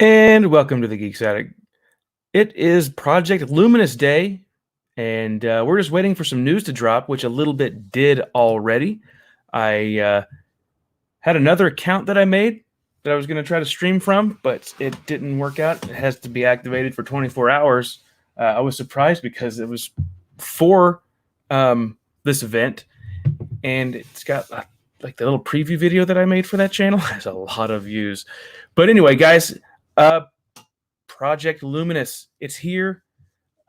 And welcome to the TheGeeksAttic. It is Project Luminous Day, and we're just waiting for some news to drop, which a little bit did already. I had another account that I made that I was going to try to stream from, but it didn't work out. It has to be activated for 24 hours. I was surprised because it was for this event, and it's got like the little preview video that I made for that channel has a lot of views. But anyway, guys, Project Luminous, it's here.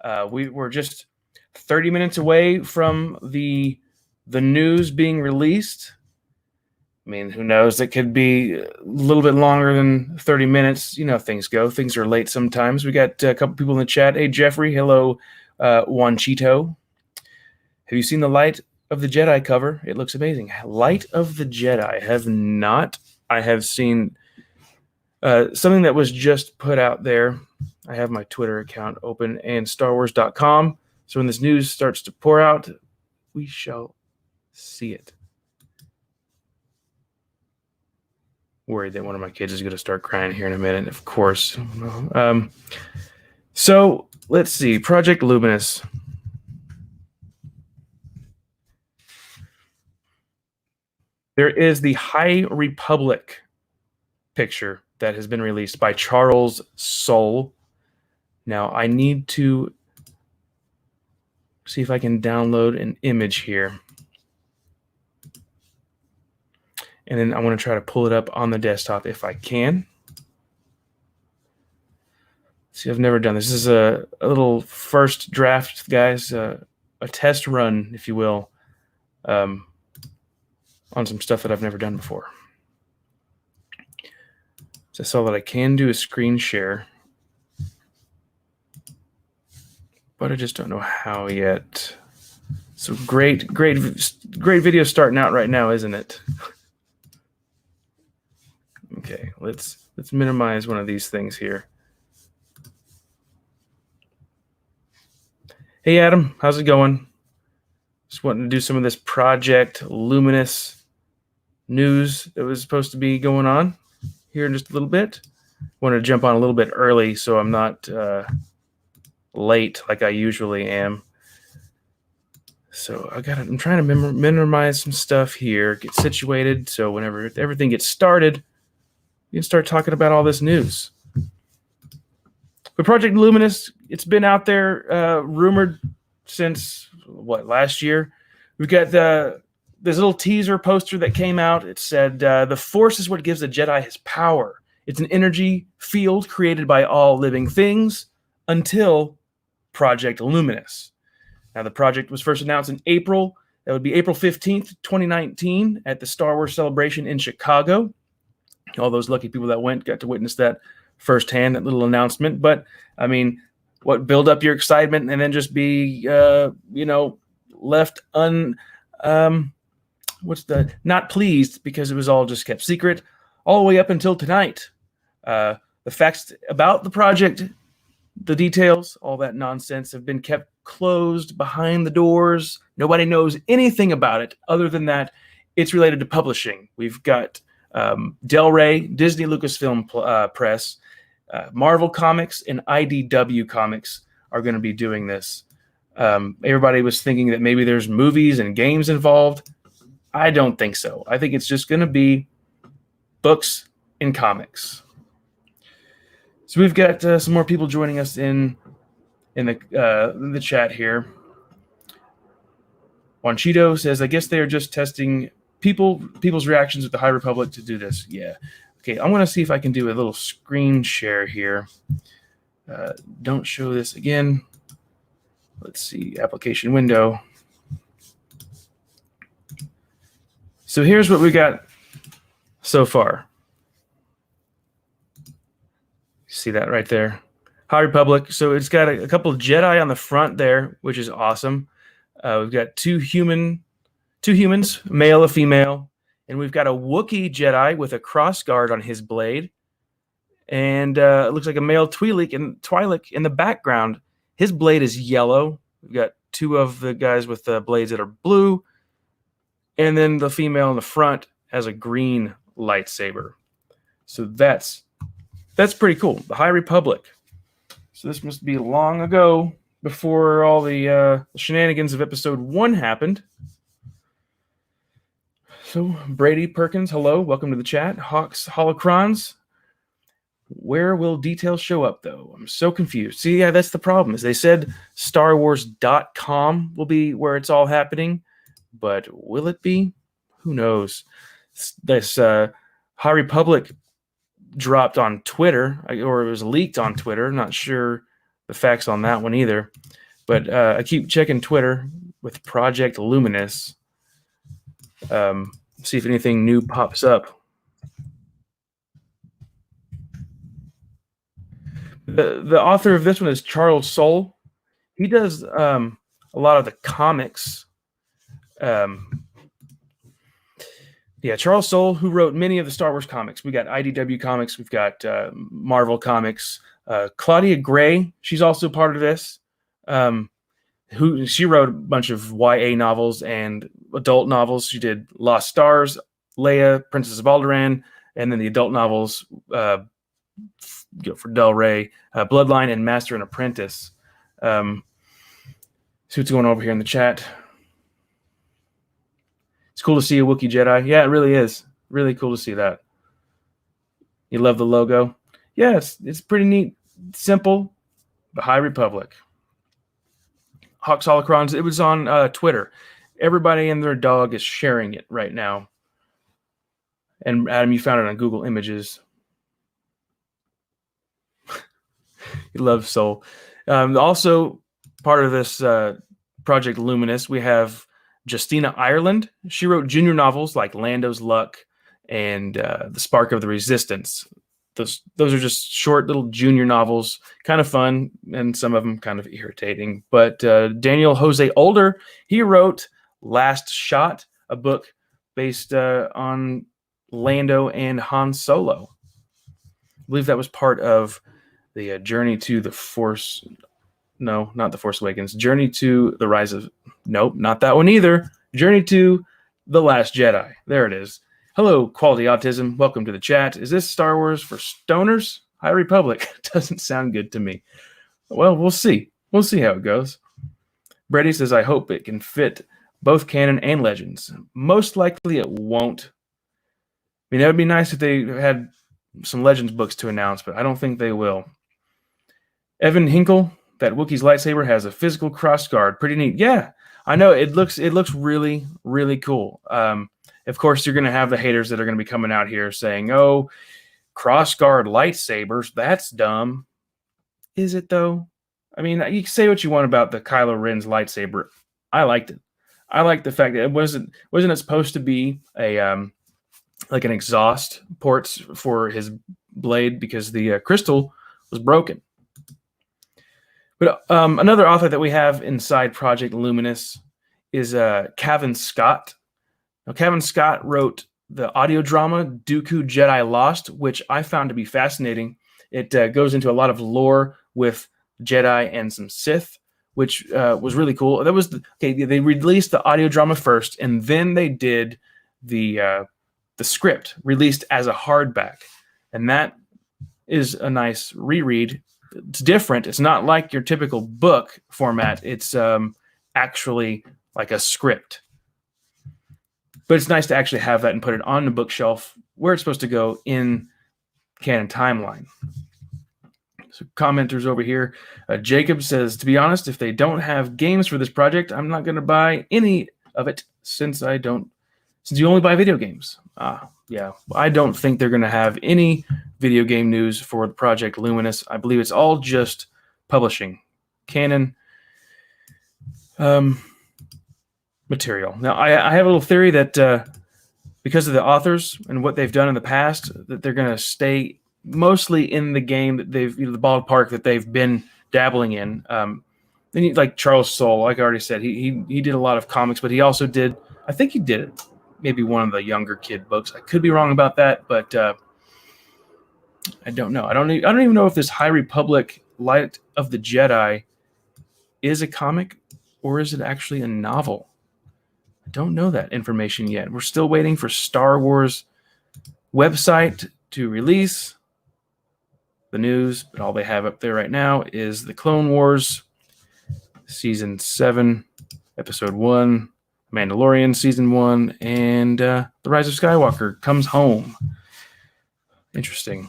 We're just 30 minutes away from the news being released. I mean, who knows? It could be a little bit longer than 30 minutes. You know, things go. Things are late sometimes. We got a couple people in the chat. Hey, Jeffrey. Hello, Juanchito. Have you seen the Light of the Jedi cover? It looks amazing. Light of the Jedi. I have not. I have seen something that was just put out there. I have my Twitter account open and StarWars.com. So when this news starts to pour out, we shall see it. Worried that one of my kids is going to start crying here in a minute, of course. So let's see. Project Luminous. There is the High Republic picture that has been released by Charles Soule. Now I need to see if I can download an image here. And then I want to try to pull it up on the desktop if I can. See, I've never done this. This is a little first draft, guys, a test run, if you will, on some stuff that I've never done before. So I saw that I can do a screen share, but I just don't know how yet. So great video starting out right now, isn't it? Okay, let's minimize one of these things here. Hey Adam, how's it going? Just wanting to do some of this Project Luminous news that was supposed to be going on here in just a little bit. Wanted to jump on a little bit early so I'm not late like I usually am. So I'm trying to minimize some stuff here, get situated, so whenever everything gets started, you can start talking about all this news. But Project Luminous, it's been out there rumored since, last year? We've got this little teaser poster that came out. It said, the Force is what gives the Jedi his power. It's an energy field created by all living things until Project Luminous. Now, the project was first announced in April. That would be April 15th, 2019 at the Star Wars Celebration in Chicago. All those lucky people that went got to witness that firsthand, that little announcement. But, I mean, what build up your excitement and then just be, left not pleased because it was all just kept secret all the way up until tonight. The facts about the project, the details, all that nonsense have been kept closed behind the doors. Nobody knows anything about it other than that it's related to publishing. We've got Del Rey, Disney Lucasfilm Press, Marvel Comics, and IDW Comics are going to be doing this. Everybody was thinking that maybe there's movies and games involved. I don't think so. I think it's just going to be books and comics. So we've got some more people joining us in the chat here. Juanchito says, I guess they are just testing people's reactions with the High Republic to do this. Yeah. Okay, I'm going to see if I can do a little screen share here. Don't show this again. Let's see, application window. So here's what we got so far. See that right there? High Republic. So it's got a couple of Jedi on the front there, which is awesome. We've got two humans, male, a female, and we've got a Wookiee Jedi with a crossguard on his blade, and it looks like a male Twi'lek in the background. His blade is yellow. We've got two of the guys with the blades that are blue, and then the female in the front has a green lightsaber. So that's That's pretty cool. The High Republic. So this must be long ago, before all the shenanigans of episode 1 happened. So Brady Perkins, hello, welcome to the chat. Hawks Holocrons. Where will details show up, though? I'm so confused. See, yeah, that's the problem. Is they said StarWars.com will be where it's all happening, but will it be? Who knows? This High Republic dropped on Twitter, or it was leaked on Twitter. Not sure the facts on that one either. But I keep checking Twitter with Project Luminous. See if anything new pops up. The author of this one is Charles Soule. He does a lot of the comics. Charles Soule, who wrote many of the Star Wars comics. We got IDW comics. We've got Marvel comics. Claudia Gray, she's also part of this. She wrote a bunch of YA novels and adult novels. She did Lost Stars, Leia, Princess of Alderaan, and then the adult novels for Del Rey, Bloodline, and Master and Apprentice. See what's going on over here in the chat. It's cool to see a Wookiee Jedi. Yeah, it really is. Really cool to see that. You love the logo? Yeah, it's pretty neat. Simple. The High Republic. Hawks Holocrons. It was on Twitter. Everybody and their dog is sharing it right now. And Adam, you found it on Google Images. You love Soule. Also, part of this Project Luminous, we have Justina Ireland. She wrote junior novels like Lando's Luck and The Spark of the Resistance. Those are just short little junior novels, kind of fun, and some of them kind of irritating. But Daniel Jose Older, he wrote Last Shot, a book based on Lando and Han Solo. I believe that was part of the Journey to the Force. No, not the Force Awakens. Journey to the Rise of... Nope, not that one either. Journey to the Last Jedi. There it is. Hello, Quality Autism. Welcome to the chat. Is this Star Wars for stoners? High Republic. Doesn't sound good to me. Well, we'll see. We'll see how it goes. Brady says, I hope it can fit both canon and Legends. Most likely it won't. I mean, that would be nice if they had some Legends books to announce, but I don't think they will. Evan Hinkle, that Wookiee's lightsaber has a physical cross guard. Pretty neat. Yeah, I know. It looks really, really cool. Of course, you're going to have the haters that are going to be coming out here saying, oh, cross guard lightsabers, that's dumb. Is it, though? I mean, you can say what you want about the Kylo Ren's lightsaber. I liked it. I like the fact that it wasn't it supposed to be a like an exhaust ports for his blade because the crystal was broken. But another author that we have inside Project Luminous is Cavan Scott. Now, Cavan Scott wrote the audio drama Dooku Jedi Lost, which I found to be fascinating. It goes into a lot of lore with Jedi and some Sith, which was really cool. That was they released the audio drama first, and then they did the script released as a hardback, and that is a nice reread. It's different. It's not like your typical book format. It's actually like a script. But it's nice to actually have that and put it on the bookshelf where it's supposed to go in canon timeline. So commenters over here. Jacob says, to be honest, if they don't have games for this project, I'm not going to buy any of it since you only buy video games. Yeah, I don't think they're going to have any video game news for the Project Luminous. I believe it's all just publishing, canon material. Now, I have a little theory that because of the authors and what they've done in the past, that they're going to stay mostly in the game that they've, the ballpark that they've been dabbling in. Then like Charles Soule, like I already said, he did a lot of comics, but he also did, I think he did maybe one of the younger kid books. I could be wrong about that, but I don't know. I don't even know if this High Republic Light of the Jedi is a comic or is it actually a novel. I don't know that information yet. We're still waiting for Star Wars website to release. the news, but all they have up there right now is the Clone Wars Season 7, Episode 1, Mandalorian Season 1, and The Rise of Skywalker comes home. Interesting.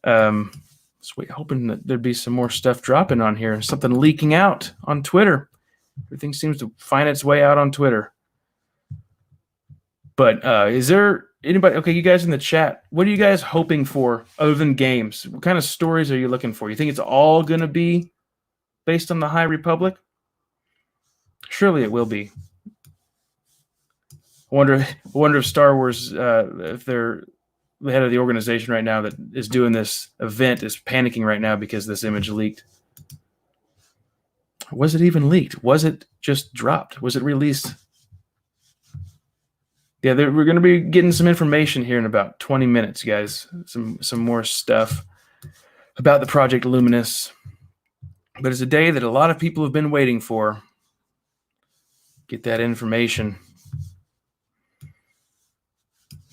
Hoping that there'd be some more stuff dropping on here, something leaking out on Twitter. Everything seems to find its way out on Twitter. But is there anybody? Okay, you guys in the chat, what are you guys hoping for other than games? What kind of stories are you looking for? You think it's all going to be based on the High Republic? Surely it will be. I wonder if Star Wars, if they're the head of the organization right now that is doing this event is panicking right now because this image leaked. Was it even leaked? Was it just dropped? Was it released? Yeah, we're going to be getting some information here in about 20 minutes, guys. Some more stuff about the Project Luminous. But it's a day that a lot of people have been waiting for. Get that information.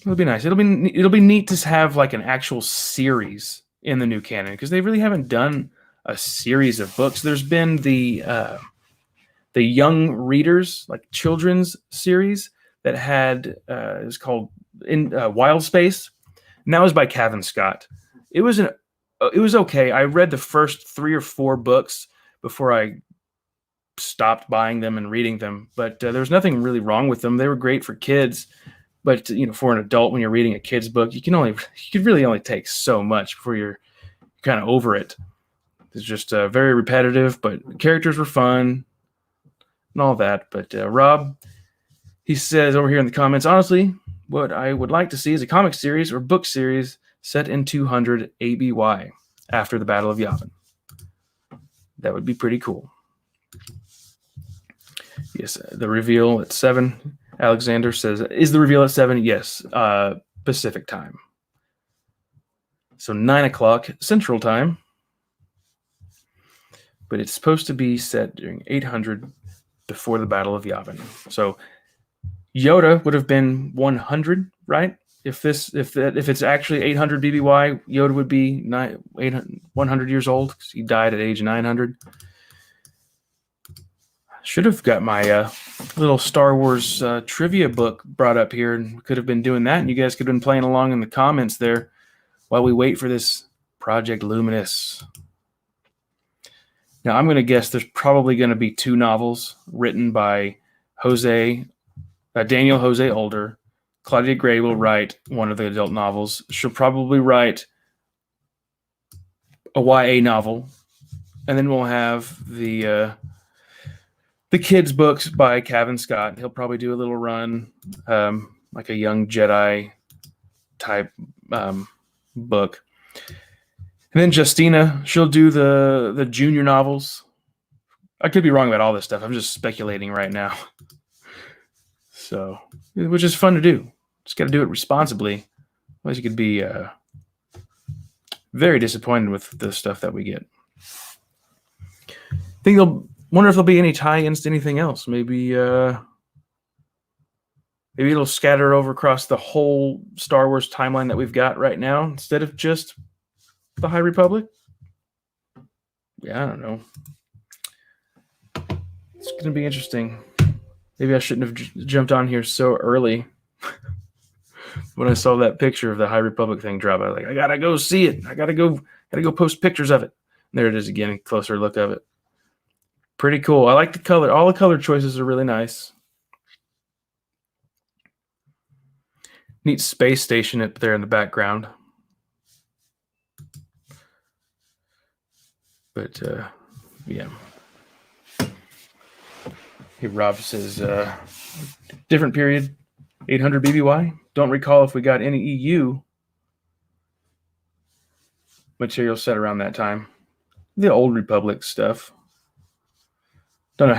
It'll be nice. It'll be neat to have like an actual series in the new canon because they really haven't done a series of books. There's been the young readers, like children's series that had is called in Wild Space, and that was by Cavan Scott. It was okay. I read the first 3 or 4 books before I stopped buying them and reading them, but there was nothing really wrong with them. They were great for kids. But for an adult, when you're reading a kid's book, you can really only take so much before you're kind of over it. It's just very repetitive, but characters were fun and all that. But Rob, he says over here in the comments, honestly, what I would like to see is a comic series or book series set in 200 ABY after the Battle of Yavin. That would be pretty cool. Yes, the reveal at 7. Alexander says, is the reveal at 7? Yes, Pacific time. So 9 o'clock Central time. But it's supposed to be set during 800 before the Battle of Yavin. So Yoda would have been 100, right? If it's actually 800 BBY, Yoda would be 100 years old because he died at age 900. Should have got my little Star Wars trivia book brought up here, and could have been doing that, and you guys could have been playing along in the comments there while we wait for this Project Luminous. Now, I'm going to guess there's probably going to be 2 novels written by Daniel Jose Older. Claudia Gray will write one of the adult novels. She'll probably write a YA novel, and then we'll have the kids' books by Cavan Scott. He'll probably do a little run, like a young Jedi type book. And then Justina, she'll do the junior novels. I could be wrong about all this stuff. I'm just speculating right now. So, which is fun to do. Just got to do it responsibly. Otherwise, you could be very disappointed with the stuff that we get. Wonder if there'll be any tie-ins to anything else. Maybe it'll scatter over across the whole Star Wars timeline that we've got right now instead of just the High Republic. Yeah, I don't know. It's going to be interesting. Maybe I shouldn't have jumped on here so early. When I saw that picture of the High Republic thing drop, I was like, I gotta go see it. I gotta go post pictures of it. And there it is again, a closer look of it. Pretty cool. I like the color. All the color choices are really nice. Neat space station up there in the background. But, yeah. Hey, Rob says, different period, 800 BBY. Don't recall if we got any EU material set around that time. The Old Republic stuff. Don't know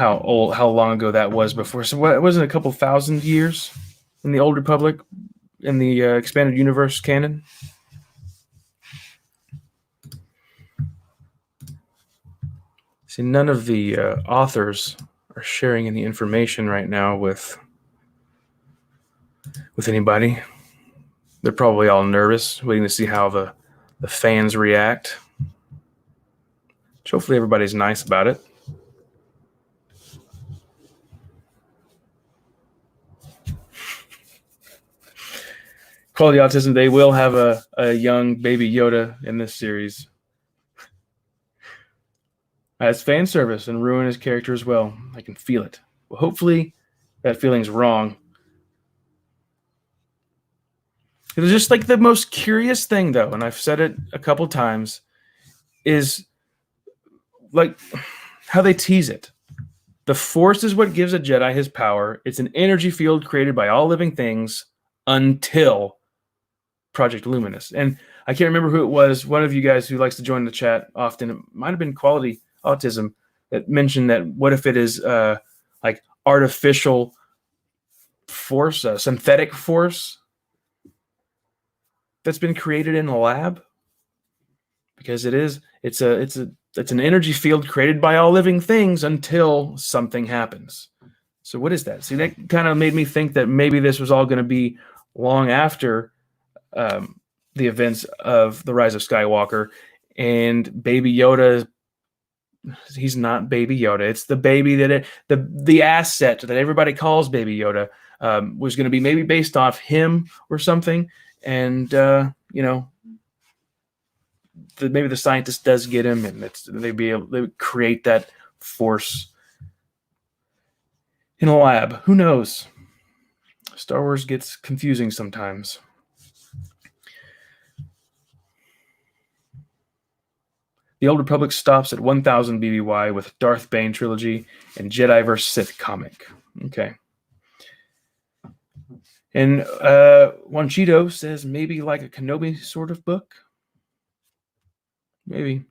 how long ago that was before. So what was it, a couple thousand years in the Old Republic in the expanded universe canon? See, none of the authors are sharing any information right now with anybody. They're probably all nervous, waiting to see how the the fans react. Hopefully everybody's nice about it. Quality Autism, they will have a young baby Yoda in this series. As fan service and ruin his character as well. I can feel it. Well, hopefully that feeling's wrong. It was just like the most curious thing, though, and I've said it a couple times, is like how they tease it. The Force is what gives a Jedi his power. It's an energy field created by all living things until Project Luminous. And I can't remember who it was. One of you guys who likes to join the chat often, it might have been Quality Autism, that mentioned that what if it is like artificial force, a synthetic force that's been created in a lab? Because it's an energy field created by all living things until something happens. So what is that? See, that kind of made me think that maybe this was all going to be long after the events of The Rise of Skywalker, and Baby Yoda, he's not Baby Yoda. It's the baby that the asset that everybody calls Baby Yoda was going to be maybe based off him or something. And, maybe the scientist does get him, and they would create that force in a lab. Who knows? Star Wars gets confusing sometimes. The Old Republic stops at 1000 BBY with Darth Bane trilogy and Jedi vs. Sith comic. Okay. And Wanchito says maybe like a Kenobi sort of book. Maybe.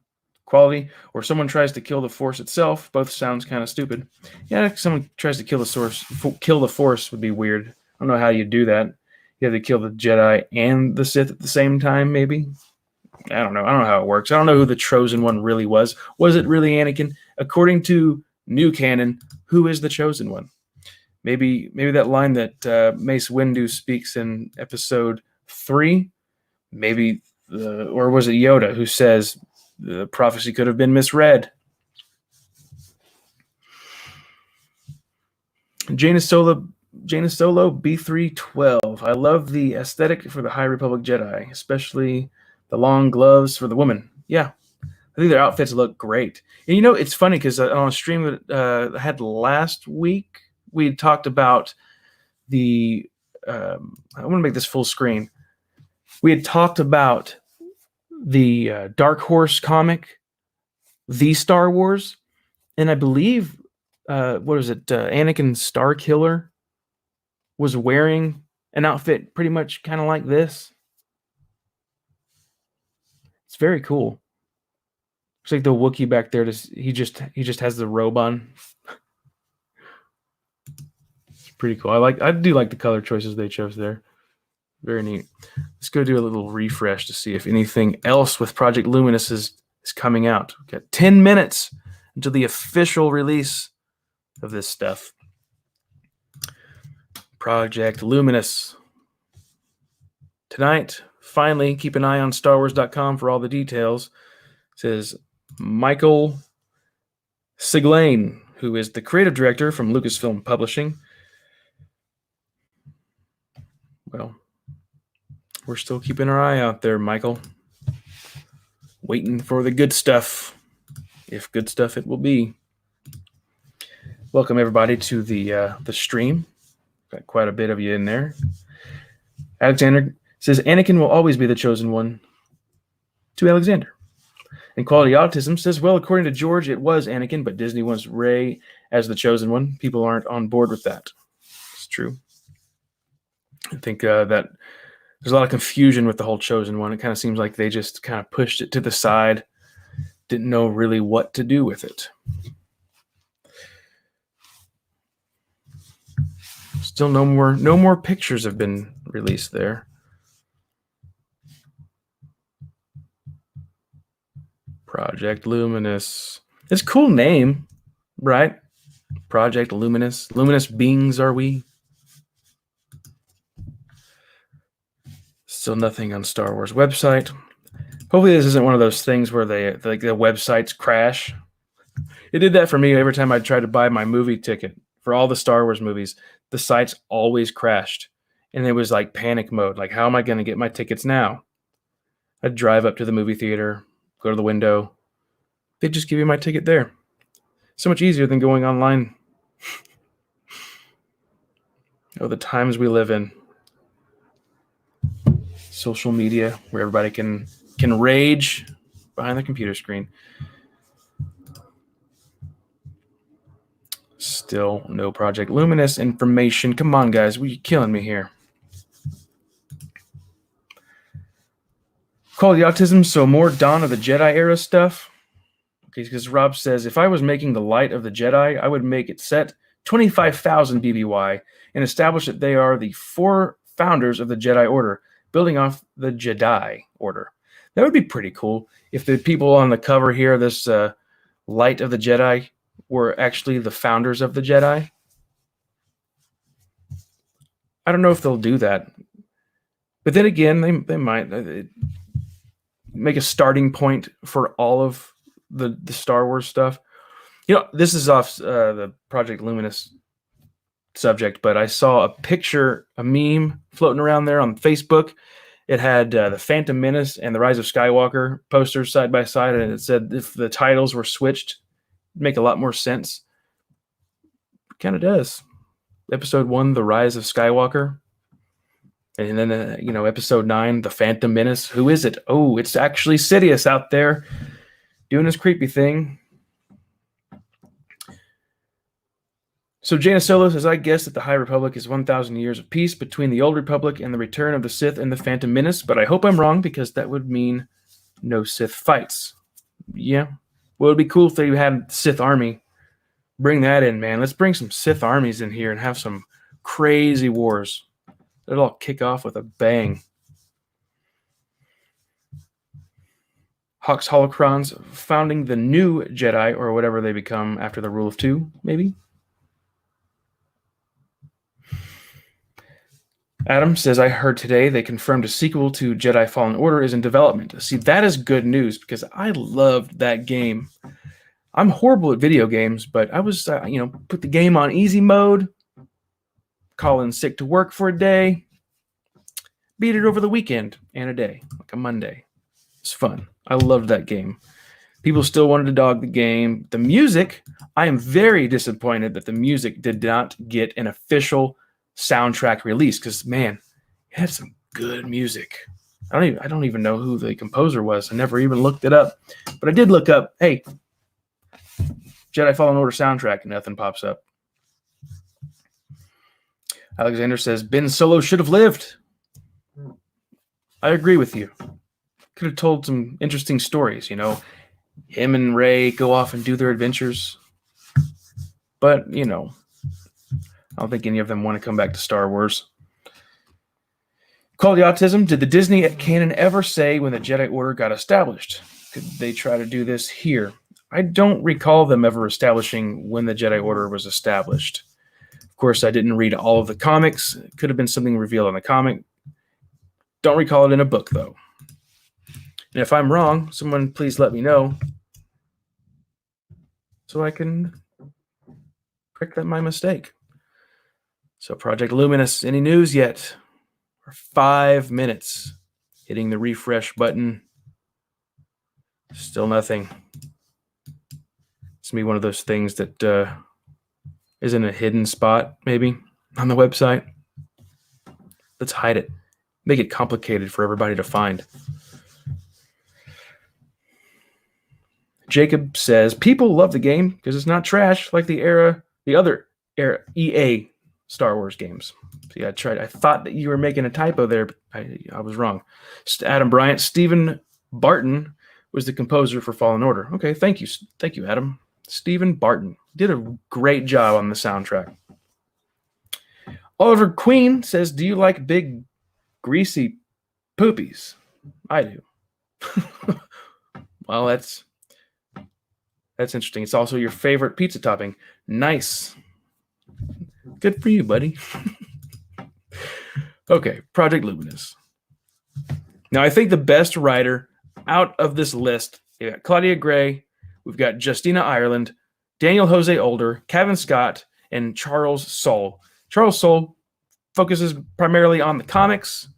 Quality, or someone tries to kill the Force itself. Both sounds kind of stupid. Yeah, if someone tries to kill the Force would be weird. I don't know how you do that. You have to kill the Jedi and the Sith at the same time, maybe. I don't know how it works. I don't know who the Chosen One really was. Was it really Anakin? According to new canon, who is the Chosen One? Maybe that line that Mace Windu speaks in episode 3. Maybe, or was it Yoda who says the prophecy could have been misread? Jaina Solo B312. I love the aesthetic for the High Republic Jedi, especially the long gloves for the women. Yeah, I think their outfits look great. And it's funny because on a stream that I had last week, we talked about the. I want to make this full screen. We had talked about the Dark Horse comic, The Star Wars, and I believe what was it? Anakin Starkiller was wearing an outfit pretty much kind of like this. It's very cool. Looks like the Wookiee back there. He just has the robe on. It's pretty cool. I do like the color choices they chose there. Very neat. Let's go do a little refresh to see if anything else with Project Luminous is coming out. We've got 10 minutes until the official release of this stuff. Project Luminous. Tonight, finally, keep an eye on StarWars.com for all the details. It says Michael Siglain, who is the creative director from Lucasfilm Publishing. Well, we're still keeping our eye out there, Michael. Waiting for the good stuff. If good stuff it will be. Welcome, everybody, to the stream. Got quite a bit of you in there. Alexander says, Anakin will always be the chosen one. To Alexander. And Quality Autism says, well, according to George, it was Anakin, but Disney wants Rey as the chosen one. People aren't on board with that. It's true. I think that there's a lot of confusion with the whole chosen one. It kind of seems like they just kind of pushed it to the side, didn't know really what to do with it. Still no more pictures have been released there. Project Luminous. It's a cool name, right? Project Luminous. Luminous beings are we? Still nothing on Star Wars website. Hopefully this isn't one of those things where the websites crash. It did that for me every time I tried to buy my movie ticket for all the Star Wars movies. The sites always crashed, and it was like panic mode. Like, how am I going to get my tickets now? I'd drive up to the movie theater, go to the window. They'd just give you my ticket there. So much easier than going online. Oh, the times we live in. Social media, where everybody can rage behind the computer screen. Still no Project Luminous information. Come on, guys. You're killing me here. Call the autism, so more Dawn of the Jedi era stuff. Okay, because Rob says, if I was making the Light of the Jedi, I would make it set 25,000 BBY and establish that they are the 4 founders of the Jedi Order, building off the Jedi Order. That would be pretty cool if the people on the cover here, this Light of the Jedi, were actually the founders of the Jedi. I don't know if they'll do that. But then again, they might make a starting point for all of the Star Wars stuff. You know, this is off the Project Luminous subject, but I saw a picture, a meme floating around there on Facebook. It had the Phantom Menace and the Rise of Skywalker posters side by side, and it said if the titles were switched, it'd make a lot more sense. It kind of does. Episode 1, The Rise of Skywalker. And then, Episode 9, The Phantom Menace. Who is it? Oh, it's actually Sidious out there doing his creepy thing. So Jaina Solo says, I guess that the High Republic is 1,000 years of peace between the Old Republic and the return of the Sith and the Phantom Menace, but I hope I'm wrong because that would mean no Sith fights. Yeah. Well, it would be cool if they had the Sith army. Bring that in, man. Let's bring some Sith armies in here and have some crazy wars. It'll all kick off with a bang. Hawks Holocrons founding the new Jedi, or whatever they become after the Rule of Two, maybe? Adam says, I heard today they confirmed a sequel to Jedi Fallen Order is in development. See, that is good news because I loved that game. I'm horrible at video games, but I was, put the game on easy mode, call in sick to work for a day, beat it over the weekend and a day, like a Monday. It's fun. I loved that game. People still wanted to dog the game. The music, I am very disappointed that the music did not get an official soundtrack release because, man, it had some good music. I don't even know who the composer was. I never even looked it up. But I did look up, hey, Jedi Fallen Order soundtrack, and nothing pops up. Alexander says, Ben Solo should have lived. I agree with you. Could have told some interesting stories, Him and Rey go off and do their adventures. But, I don't think any of them want to come back to Star Wars. Quality Autism, did the Disney canon ever say when the Jedi Order got established? Could they try to do this here? I don't recall them ever establishing when the Jedi Order was established. Of course, I didn't read all of the comics. It could have been something revealed in the comic. Don't recall it in a book, though. And if I'm wrong, someone please let me know so I can correct my mistake. So Project Luminous, any news yet? We're 5 minutes. Hitting the refresh button. Still nothing. It's going to be one of those things that is in a hidden spot, maybe, on the website. Let's hide it. Make it complicated for everybody to find. Jacob says, people love the game because it's not trash like the other era EA Star Wars games. See, I thought that you were making a typo there, but I was wrong. Adam Bryant, Stephen Barton was the composer for Fallen Order. Okay, thank you, Adam. Stephen Barton did a great job on the soundtrack. Oliver Queen says, do you like big, greasy poopies? I do. Well, that's interesting. It's also your favorite pizza topping. Nice. Good for you, buddy. Okay, Project Luminous. Now, I think the best writer out of this list, you got Claudia Gray, we've got Justina Ireland, Daniel Jose Older, Kevin Scott, and Charles Soule. Charles Soule focuses primarily on the comics.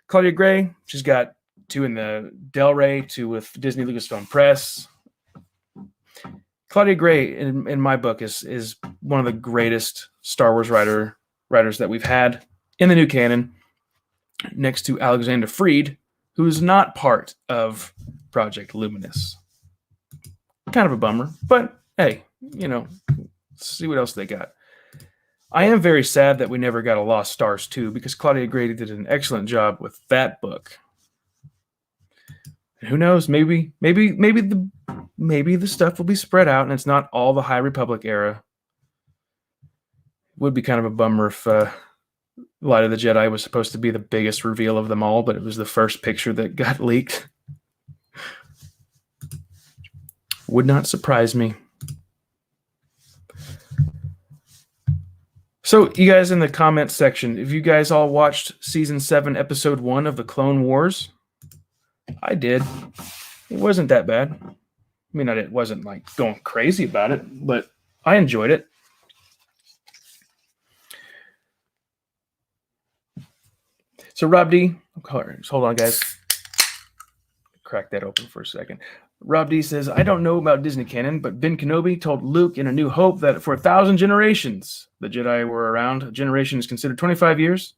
Claudia Gray, she's got 2 in the Del Rey, 2 with Disney Lucasfilm Press. Claudia Gray, in my book, is one of the greatest Star Wars writers that we've had in the new canon, next to Alexander Freed, who is not part of Project Luminous. Kind of a bummer, but hey, let's see what else they got. I am very sad that we never got a Lost Stars 2 because Claudia Gray did an excellent job with that book. And who knows? Maybe the stuff will be spread out and it's not all the High Republic era. It would be kind of a bummer if Light of the Jedi was supposed to be the biggest reveal of them all, but it was the first picture that got leaked. Would not surprise me. So, you guys in the comments section, have you guys all watched Season 7, Episode 1 of The Clone Wars? I did. It wasn't that bad. I mean, it wasn't like going crazy about it, but I enjoyed it. So, Rob D, hold on, guys. Crack that open for a second. Rob D says, I don't know about Disney canon, but Ben Kenobi told Luke in A New Hope that for 1,000 generations the Jedi were around. A generation is considered 25 years.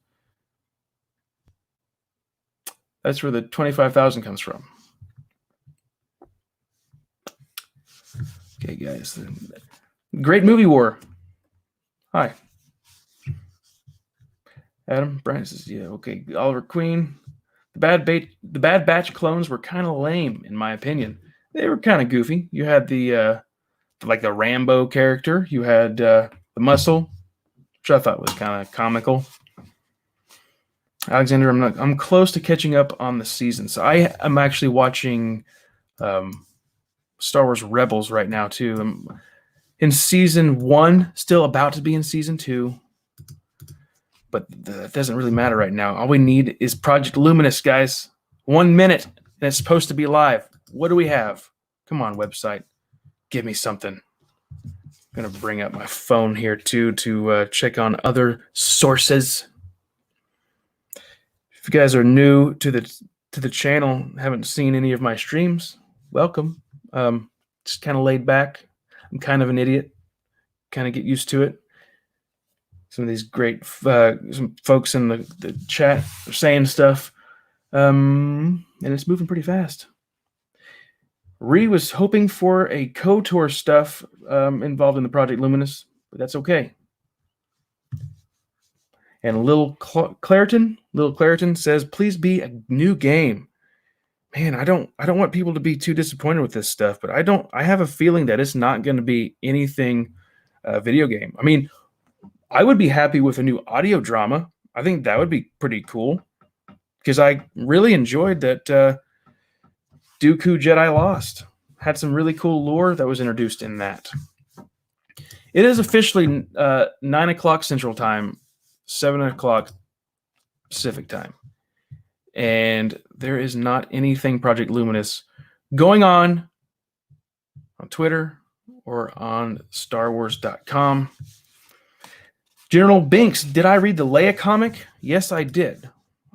That's where the 25,000 comes from. Okay, guys. Great movie war. Hi. Adam Brian says, yeah, okay. Oliver Queen. The Bad Batch clones were kind of lame, in my opinion. They were kind of goofy. You had the Rambo character. You had the Muscle, which I thought was kind of comical. Alexander, I'm close to catching up on the seasons. I am actually watching Star Wars Rebels right now too. I'm in season 1, still about to be in season 2. But that doesn't really matter right now. All we need is Project Luminous, guys. 1 minute, and it's supposed to be live. What do we have? Come on, website. Give me something. I'm going to bring up my phone here, too, to check on other sources. If you guys are new to the channel, haven't seen any of my streams, welcome. Just kind of laid back. I'm kind of an idiot. Kind of get used to it. Some of these great some folks in the chat are saying stuff, and it's moving pretty fast. Ree was hoping for a KOTOR stuff involved in the Project Luminous, but that's okay. And Lil Clariton says, "Please be a new game." Man, I don't want people to be too disappointed with this stuff, but I have a feeling that it's not going to be anything video game. I mean, I would be happy with a new audio drama. I think that would be pretty cool because I really enjoyed that Dooku Jedi Lost. Had some really cool lore that was introduced in that. It is officially 9 o'clock Central Time, 7 o'clock Pacific Time. And there is not anything Project Luminous going on Twitter or on StarWars.com. General Binks, did I read the Leia comic? Yes, I did.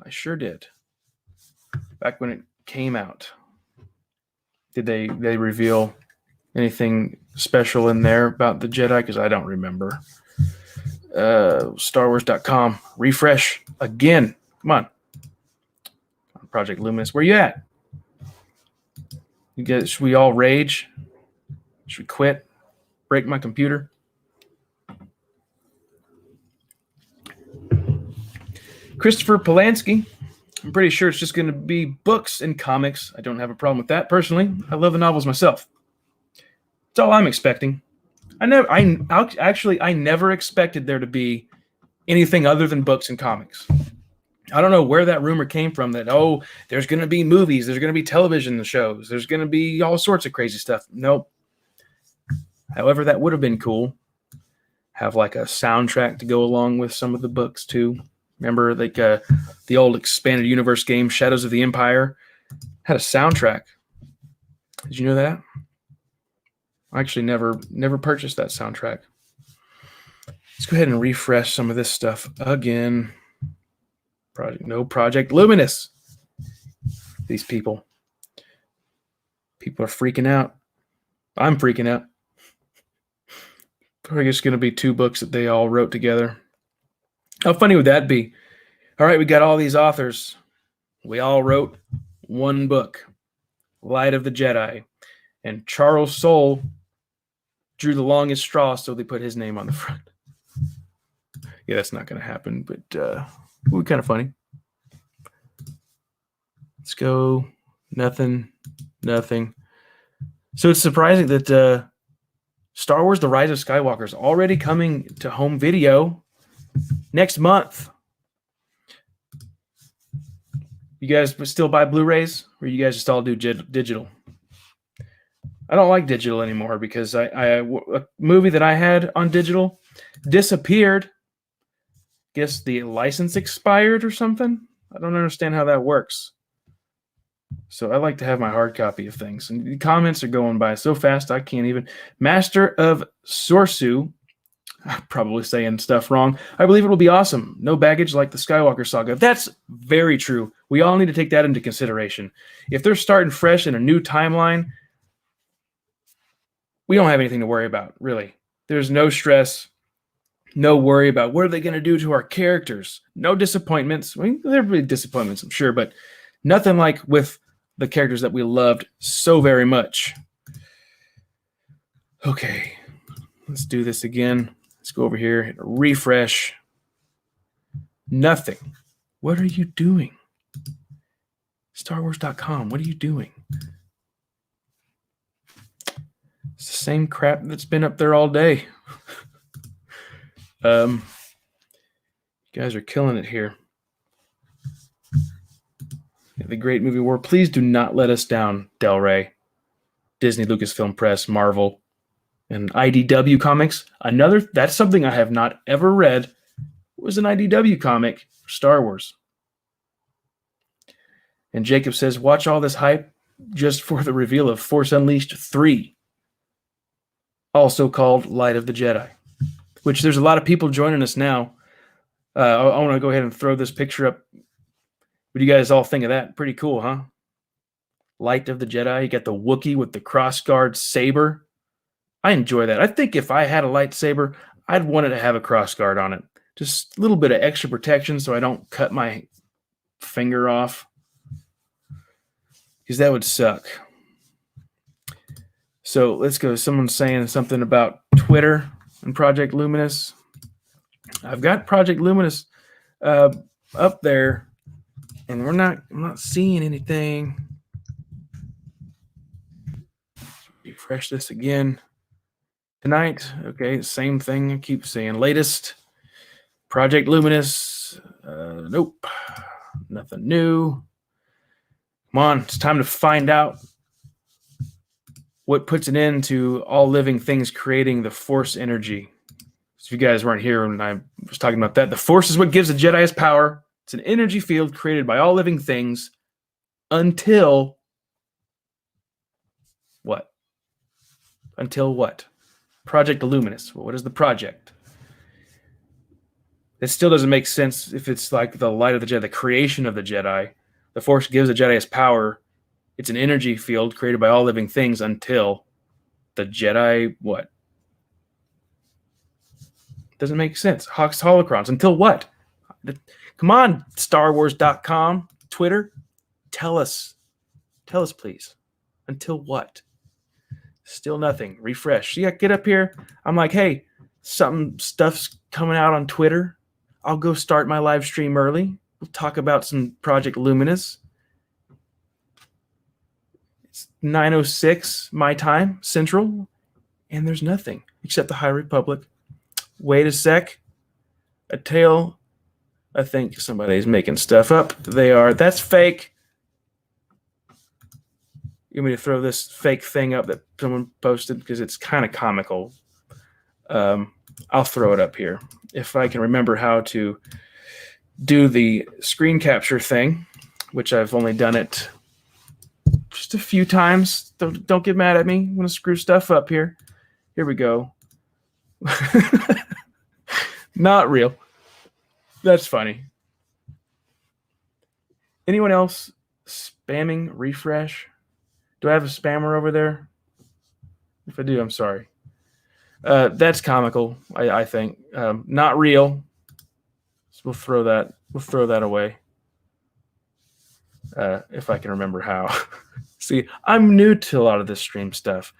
I sure did. Back when it came out. Did they reveal anything special in there about the Jedi? Because I don't remember. StarWars.com. Refresh again. Come on. Project Luminous. Where you at? You guys, should we all rage? Should we quit? Break my computer? Christopher Polanski. I'm pretty sure it's just going to be books and comics. I don't have a problem with that personally. I love the novels myself. That's all I'm expecting. I never expected there to be anything other than books and comics. I don't know where that rumor came from that, there's going to be movies, there's going to be television shows, there's going to be all sorts of crazy stuff. Nope. However, that would have been cool. Have like a soundtrack to go along with some of the books too. Remember, like the old expanded universe game, Shadows of the Empire, had a soundtrack. Did you know that? I actually never purchased that soundtrack. Let's go ahead and refresh some of this stuff again. Project Luminous. These people are freaking out. I'm freaking out. Probably just going to be 2 books that they all wrote together. How funny would that be? All right, we got all these authors. We all wrote 1 book, Light of the Jedi. And Charles Soule drew the longest straw, so they put his name on the front. Yeah, that's not going to happen, but it would be kind of funny. Let's go. Nothing. So it's surprising that Star Wars The Rise of Skywalker is already coming to home video next month. You guys still buy Blu-rays, or you guys just all do digital? I don't like digital anymore because a movie that I had on digital disappeared. Guess the license expired or something. I don't understand how that works. So I like to have my hard copy of things. And the comments are going by so fast I can't even. Master of Soule, I'm probably saying stuff wrong. I believe it will be awesome. No baggage like the Skywalker saga. That's very true. We all need to take that into consideration. If they're starting fresh in a new timeline, we don't have anything to worry about, really. There's no stress, no worry about what are they going to do to our characters. No disappointments. I mean, there'll be disappointments, I'm sure, but nothing like with the characters that we loved so very much. Okay, let's do this again. Let's go over here, hit a refresh. Nothing. What are you doing? StarWars.com, what are you doing? It's the same crap that's been up there all day. You guys are killing it here. The Great Movie War. Please do not let us down, Del Rey, Disney, Lucasfilm Press, Marvel, and IDW Comics. That's something I have not ever read. It was an IDW comic for Star Wars. And Jacob says, watch all this hype just for the reveal of Force Unleashed 3, also called Light of the Jedi, which there's a lot of people joining us now. I want to go ahead and throw this picture up. What do you guys all think of that? Pretty cool, huh? Light of the Jedi. You got the Wookiee with the crossguard saber. I enjoy that. I think if I had a lightsaber, I'd want it to have a crossguard on it. Just a little bit of extra protection so I don't cut my finger off. Because that would suck. So let's go. Someone's saying something about Twitter and Project Luminous. I've got Project Luminous up there, and I'm not seeing anything. Refresh this again. Tonight, okay, same thing I keep saying. Latest Project Luminous. Nope, nothing new. Come on, it's time to find out what puts an end to all living things creating the Force energy. So if you guys weren't here when I was talking about that, the Force is what gives the Jedi his power. It's an energy field created by all living things until what? Until what? Project Luminous. Well, what is the project? It still doesn't make sense if it's like the light of the Jedi, the creation of the Jedi. The Force gives the Jedi his power. It's an energy field created by all living things until the Jedi, what? Doesn't make sense. Hawks holocrons. Until what? Come on, StarWars.com, Twitter. Tell us. Tell us, please. Until what? Still nothing. Refresh. Yeah, get up here. I'm like, hey, stuff's coming out on Twitter. I'll go start my live stream early. We'll talk about some Project Luminous. It's 9:06 my time, Central, and there's nothing except the High Republic. Wait a sec. A tail. I think somebody's making stuff up. They are. That's fake. You want me to throw this fake thing up that someone posted because it's kind of comical? I'll throw it up here if I can remember how to do the screen capture thing, which I've only done it just a few times. Don't get mad at me. I'm gonna screw stuff up here. Here we go. Not real. That's funny. Anyone else spamming refresh? Do I have a spammer over there? If I do, I'm sorry. That's comical, I think. Not real. So we'll throw that away. If I can remember how. See, I'm new to a lot of this stream stuff.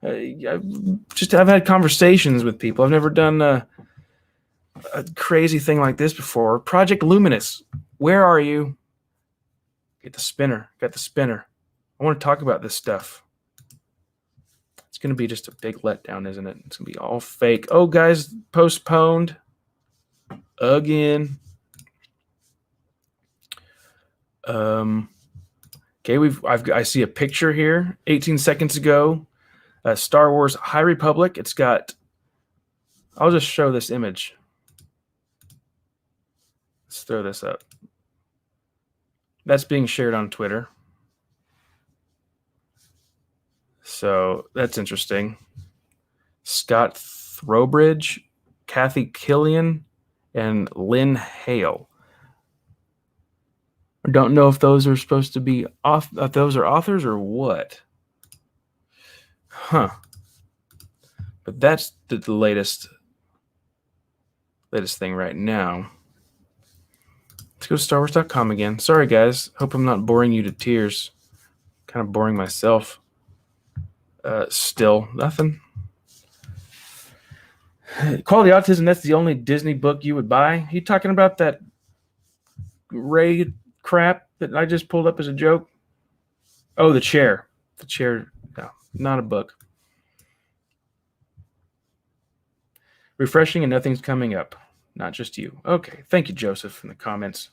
I've had conversations with people. I've never done a crazy thing like this before. Project Luminous, where are you? Got the spinner. I want to talk about this stuff. It's going to be just a big letdown, isn't it? It's going to be all fake. Oh, guys, postponed again. Okay, I see a picture here. 18 seconds ago, Star Wars High Republic. It's got. I'll just show this image. Let's throw this up. That's being shared on Twitter. So that's interesting. Scott Throwbridge, Kathy Killian, and Lynn Hale. I don't know if those are supposed to be if those are authors or what. Huh. But that's the latest thing right now. Let's go to StarWars.com again. Sorry, guys. Hope I'm not boring you to tears. Kind of boring myself. Still nothing. Quality Autism, that's the only Disney book you would buy? Are you talking about that Ray crap that I just pulled up as a joke? Oh, the chair. The chair. No, not a book. Refreshing and nothing's coming up. Not just you. Okay. Thank you, Joseph, in the comments.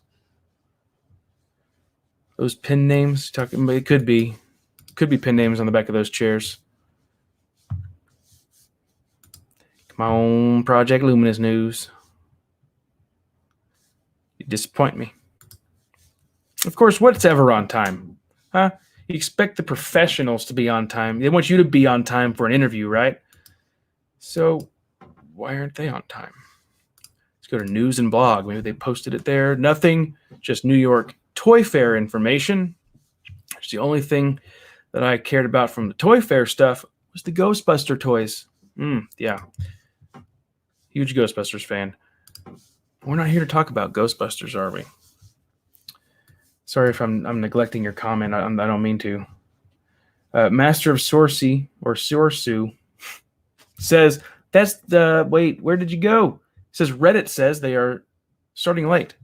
Those pin names, it could be pin names on the back of those chairs. Come on, Project Luminous news. You disappoint me. Of course, what's ever on time? Huh? You expect the professionals to be on time. They want you to be on time for an interview, right? So why aren't they on time? Let's go to news and blog. Maybe they posted it there. Nothing, just New York Toy Fair information. It's the only thing that I cared about from the Toy Fair stuff was the Ghostbuster toys. Yeah. Huge Ghostbusters fan. We're not here to talk about Ghostbusters, are we? Sorry if I'm neglecting your comment. I don't mean to. Master of Sorcy, or Sorsu, says, that's the... Wait, where did you go? It says Reddit says they are starting late.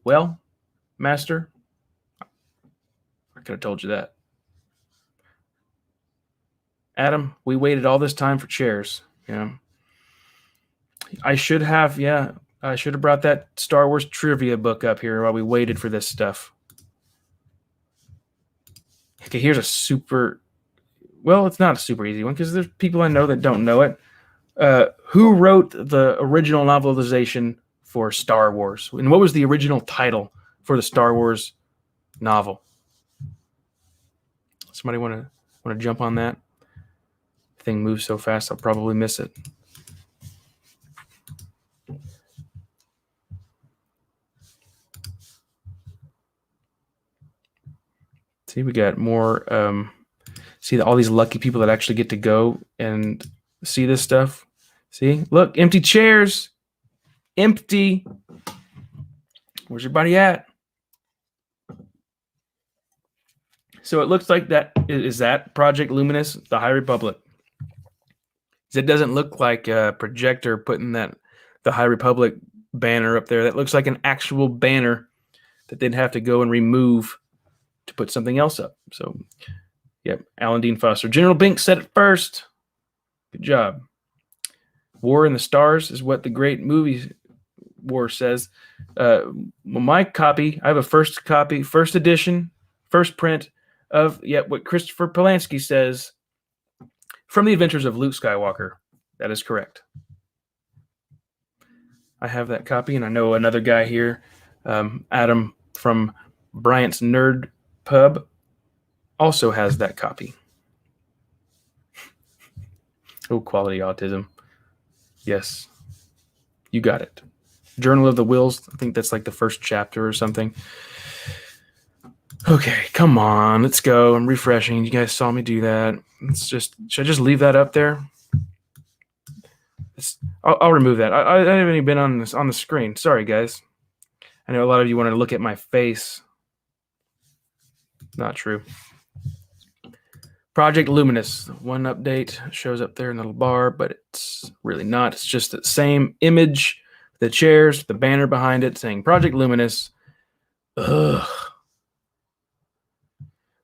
Well, Master, I could have told you that. Adam, we waited all this time for chairs. Yeah. I should have brought that Star Wars trivia book up here while we waited for this stuff. Okay, here's a super... Well, it's not a super easy one because there's people I know that don't know it. Who wrote the original novelization for Star Wars? And what was the original title for the Star Wars novel? Somebody want to jump on that? The thing moves so fast, I'll probably miss it. See, we got more. See all these lucky people that actually get to go and see this stuff. See, look, empty chairs. Empty. Where's everybody at? So it looks like that is that Project Luminous, the High Republic. It doesn't look like a projector putting the High Republic banner up there. That looks like an actual banner that they'd have to go and remove to put something else up. So, yep, Alan Dean Foster. General Binks said it first. Good job. War in the Stars is what the great movie War says. My copy, I have a first edition, first print of what Christopher Polanski says from the Adventures of Luke Skywalker. That is correct. I have that copy, and I know another guy here, Adam from Bryant's Nerd Pub, also has that copy. Oh, quality autism. Yes, you got it. Journal of the Wills. I think that's like the first chapter or something. Okay, come on, let's go. I'm refreshing. You guys saw me do that. Should I just leave that up there? I'll remove that. I haven't even been on the screen. Sorry, guys. I know a lot of you wanted to look at my face. Not true. Project Luminous. One update shows up there in the little bar, but it's really not. It's just the same image, the chairs, the banner behind it saying Project Luminous. Ugh.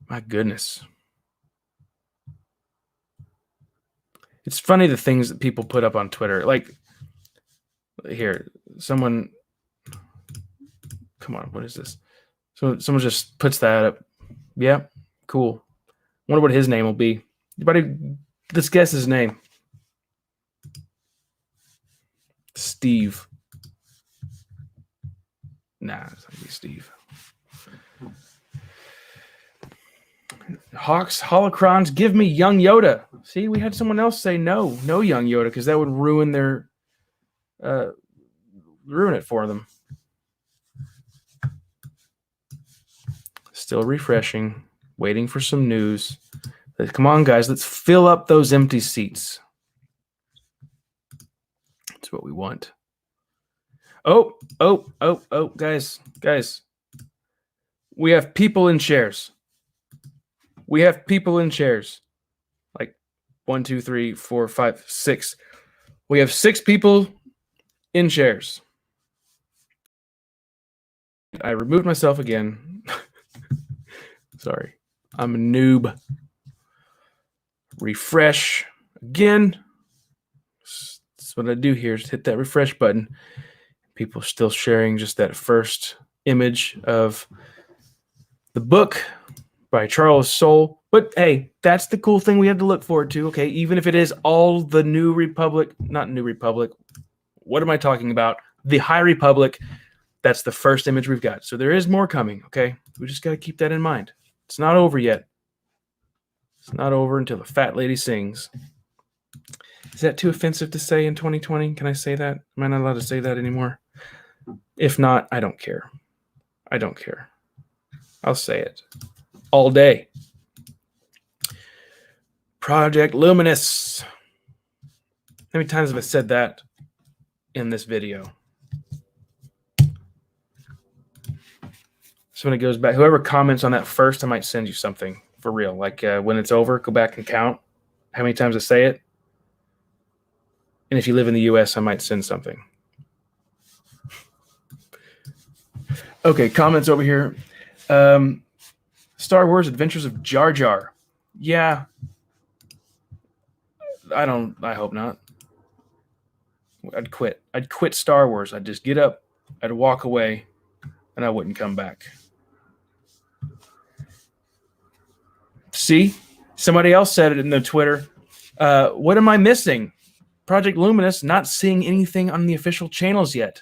My goodness. It's funny the things that people put up on Twitter. Like, here, someone... Come on, what is this? So someone just puts that up. Yeah, cool. Wonder what his name will be. Anybody, let's guess his name. Steve. Nah, it's not gonna be Steve. Hawks, holocrons, give me young Yoda. See, we had someone else say no young Yoda, because that would ruin their ruin it for them. Still refreshing, waiting for some news. Come on, guys, let's fill up those empty seats. That's what we want. Oh, guys. We have people in chairs. Like 1, 2, 3, 4, 5, 6. We have 6 people in chairs. I removed myself again. Sorry. I'm a noob. Refresh again. That's what I do here. Just hit that refresh button. People still sharing just that first image of the book by Charles Soule. But hey, that's the cool thing we have to look forward to. Okay, even if it is all the New Republic, not New Republic. What am I talking about? The High Republic. That's the first image we've got. So there is more coming. Okay, we just got to keep that in mind. It's not over yet. It's not over until the fat lady sings. Is that too offensive to say in 2020? Can I say that? Am I not allowed to say that anymore? If not, I don't care. I don't care. I'll say it all day. Project Luminous. How many times have I said that in this video? So when it goes back, whoever comments on that first, I might send you something for real. Like when it's over, go back and count how many times I say it. And if you live in the US, I might send something. Okay, comments over here. Star Wars Adventures of Jar Jar. Yeah. I hope not. I'd quit. I'd quit Star Wars. I'd just get up, I'd walk away, and I wouldn't come back. See? Somebody else said it in the Twitter. What am I missing? Project Luminous, not seeing anything on the official channels yet.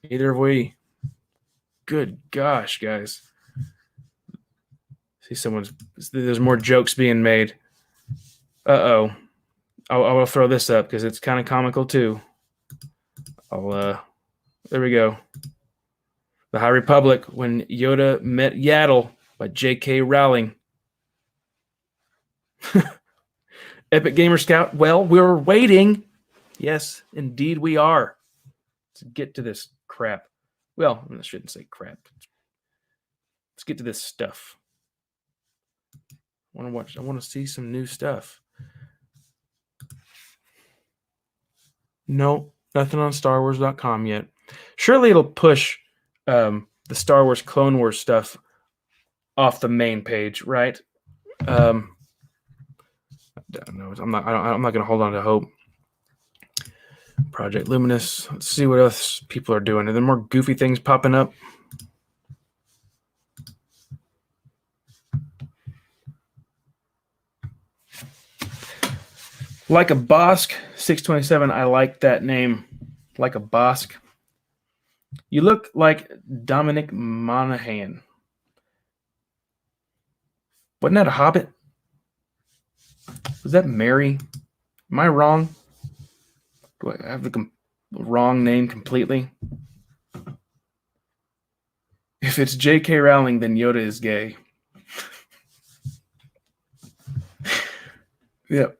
Neither have we. Good gosh, guys. See, there's more jokes being made. Uh-oh. I will throw this up because it's kind of comical too. There we go. The High Republic, when Yoda met Yaddle by J.K. Rowling. Epic Gamer Scout, well, we're waiting. Yes, indeed we are. Let's get to this crap. Well, I shouldn't say crap. Let's get to this stuff. I want to see some new stuff. No, nothing on StarWars.com yet. Surely it'll push the Star Wars Clone Wars stuff off the main page, right? I don't know. I'm not going to hold on to hope. Project Luminous. Let's see what else people are doing. Are there more goofy things popping up? Like a Bosk 627. I like that name. Like a Bosk. You look like Dominic Monaghan. Wasn't that a hobbit? Was that Mary? Am I wrong? Do I have the wrong name completely? If it's J.K. Rowling, then Yoda is gay. Yep.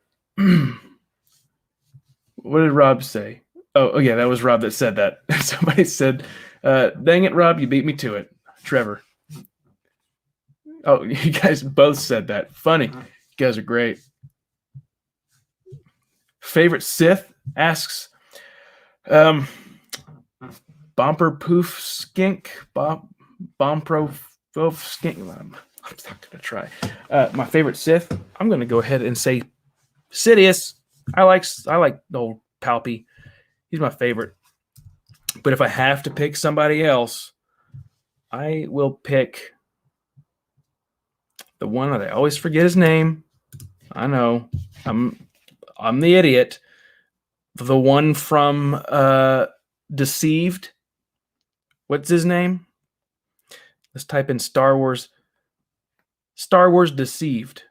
What did Rob say? Oh, yeah, that was Rob that said that. Somebody said, dang it, Rob, you beat me to it. Trevor. Oh, you guys both said that. Funny. You guys are great. Favorite Sith asks, Bomper Poof Skink, Bompro Skink. I'm not going to try. My favorite Sith, I'm going to go ahead and say Sidious. I like the old Palpy. He's my favorite. But if I have to pick somebody else, I will pick the one that I always forget his name. I know. I'm the idiot. The one from Deceived. What's his name? Let's type in Star Wars. Star Wars Deceived.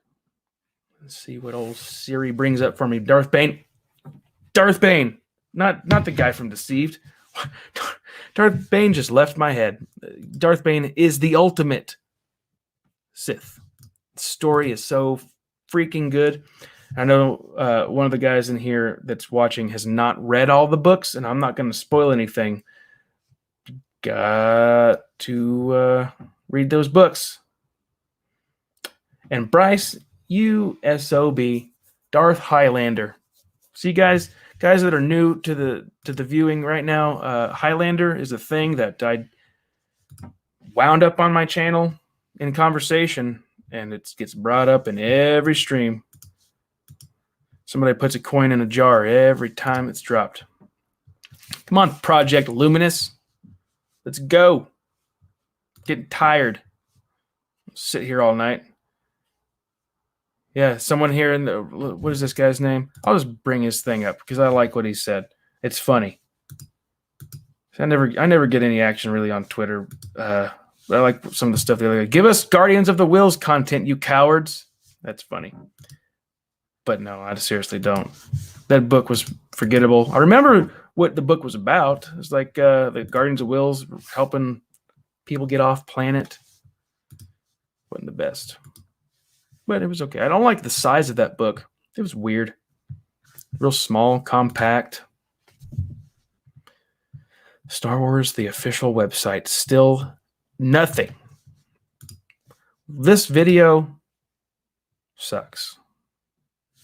Let's see what old Siri brings up for me. Darth Bane. Darth Bane. Not the guy from Deceived. Darth Bane just left my head. Darth Bane is the ultimate Sith. The story is so freaking good. I know one of the guys in here that's watching has not read all the books, and I'm not going to spoil anything. Got to read those books. And Bryce, USOB, Darth Highlander. See, guys that are new to the viewing right now, Highlander is a thing that I wound up on my channel in conversation, and it gets brought up in every stream. Somebody puts a coin in a jar every time it's dropped. Come on, Project Luminous. Let's go. Getting tired. Sit here all night. Yeah, someone here in the... What is this guy's name? I'll just bring his thing up because I like what he said. It's funny. I never get any action really on Twitter. But I like some of the stuff they're like, give us Guardians of the Wills content, you cowards. That's funny. But no, I seriously don't. That book was forgettable. I remember what the book was about. It was like the Guardians of Wills helping people get off planet. Wasn't the best. But it was okay. I don't like the size of that book. It was weird. Real small, compact. Star Wars, the official website. Still nothing. This video sucks.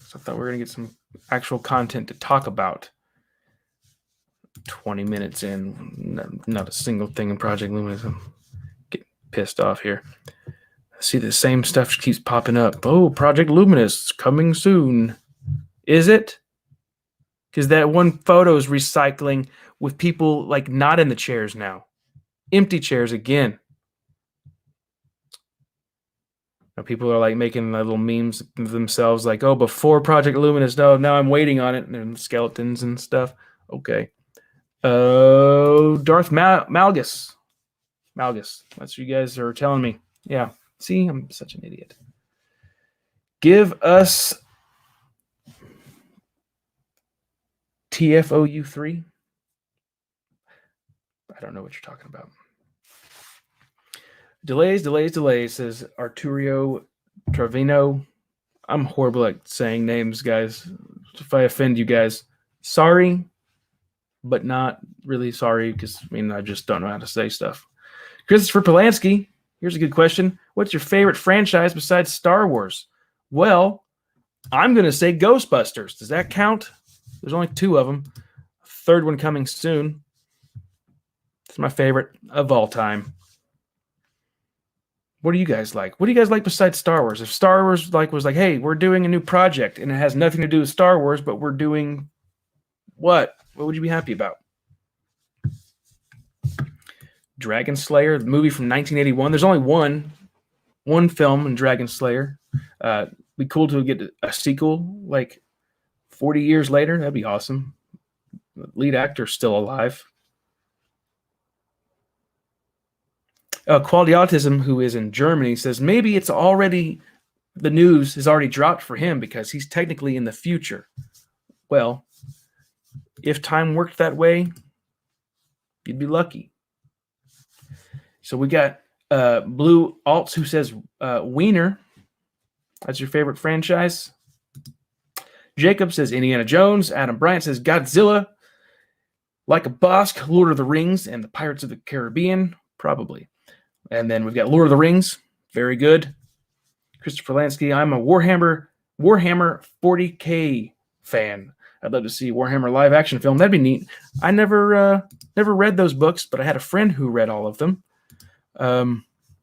So I thought we were going to get some actual content to talk about. 20 minutes in, not a single thing in Project Luminous. I'm getting pissed off here. I see the same stuff keeps popping up. Oh, Project Luminous coming soon. Is it? Because that one photo is recycling with people like not in the chairs now. Empty chairs again. Now people are like making little memes of themselves like, oh, before Project Luminous, no, now I'm waiting on it. And then skeletons and stuff. Okay. Oh, Darth Malgus. Malgus. That's what you guys are telling me. Yeah. See, I'm such an idiot. Give us TFOU3. I don't know what you're talking about. Delays, says Arturio Trevino. I'm horrible at saying names, guys. If I offend you guys, sorry, but not really sorry because, I just don't know how to say stuff. Christopher Polanski, here's a good question. What's your favorite franchise besides Star Wars? Well, I'm going to say Ghostbusters. Does that count? There's only 2 of them. A third one coming soon. It's my favorite of all time. What do you guys like? What do you guys like besides Star Wars? If Star Wars was like, hey, we're doing a new project and it has nothing to do with Star Wars, but we're doing what? What would you be happy about? Dragon Slayer, the movie from 1981. There's only one film in Dragon Slayer. Be cool to get a sequel like 40 years later. That'd be awesome. The lead actor's still alive. Quality Autism, who is in Germany, says maybe it's already the news has already dropped for him because he's technically in the future. Well, if time worked that way, you'd be lucky. So we got Blue Alts who says Wiener. That's your favorite franchise. Jacob says Indiana Jones. Adam Bryant says Godzilla. Like a Bosk, Lord of the Rings, and the Pirates of the Caribbean, probably. And then we've got Lord of the Rings. Very good. Christopher Lansky, I'm a Warhammer 40K fan. I'd love to see Warhammer live action film. That'd be neat. I never read those books, but I had a friend who read all of them.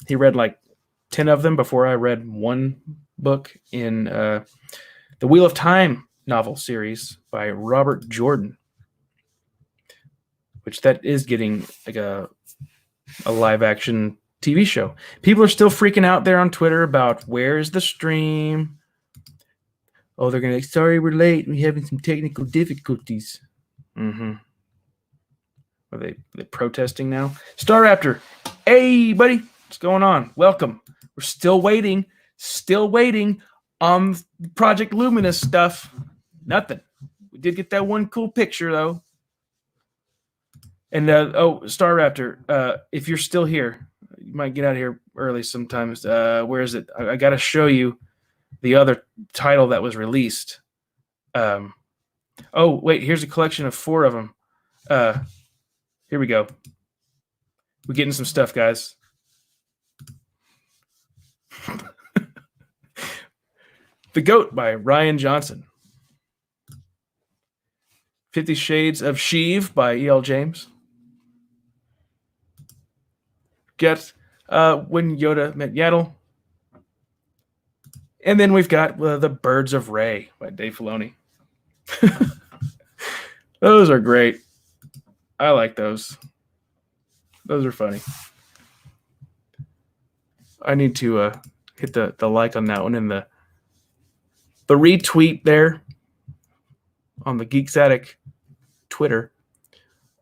He read like 10 of them before I read one book in the Wheel of Time novel series by Robert Jordan, which that is getting like a live action TV show. People are still freaking out there on Twitter about where's the stream. Oh, they're going to sorry we're late. We're having some technical difficulties. Mm-hmm. Are they protesting now? Star Raptor. Hey, buddy. What's going on? Welcome. We're still waiting on Project Luminous stuff. Nothing. We did get that one cool picture, though. And, Star Raptor, if you're still here, you might get out of here early sometimes. Where is it? I got to show you the other title that was released. Oh, wait, here's a collection of 4 of them. Here we go. We're getting some stuff, guys. The Goat by Ryan Johnson. 50 Shades of Sheev by E.L. James. Get When Yoda Met Yaddle. And then we've got The Birds of Rey by Dave Filoni. Those are great. I like those. Those are funny. I need to hit the like on that one and the retweet there on the TheGeeksAttic Twitter.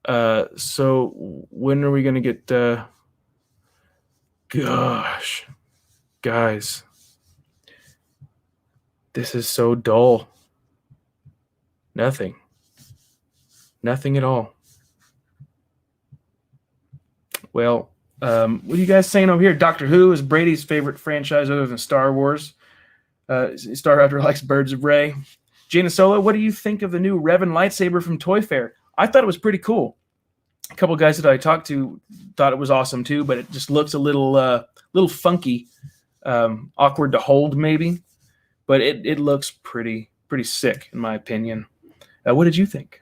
So when are we going to get... gosh, guys, this is so dull. Nothing at all. Well, what are you guys saying over here? Doctor Who is Brady's favorite franchise other than Star Wars. Star Raptor likes Birds of Rey. Jaina Solo, what do you think of the new Revan lightsaber from Toy Fair? I thought it was pretty cool. A couple of guys that I talked to thought it was awesome too, but it just looks a little funky, awkward to hold maybe, but it looks pretty sick in my opinion. What did you think?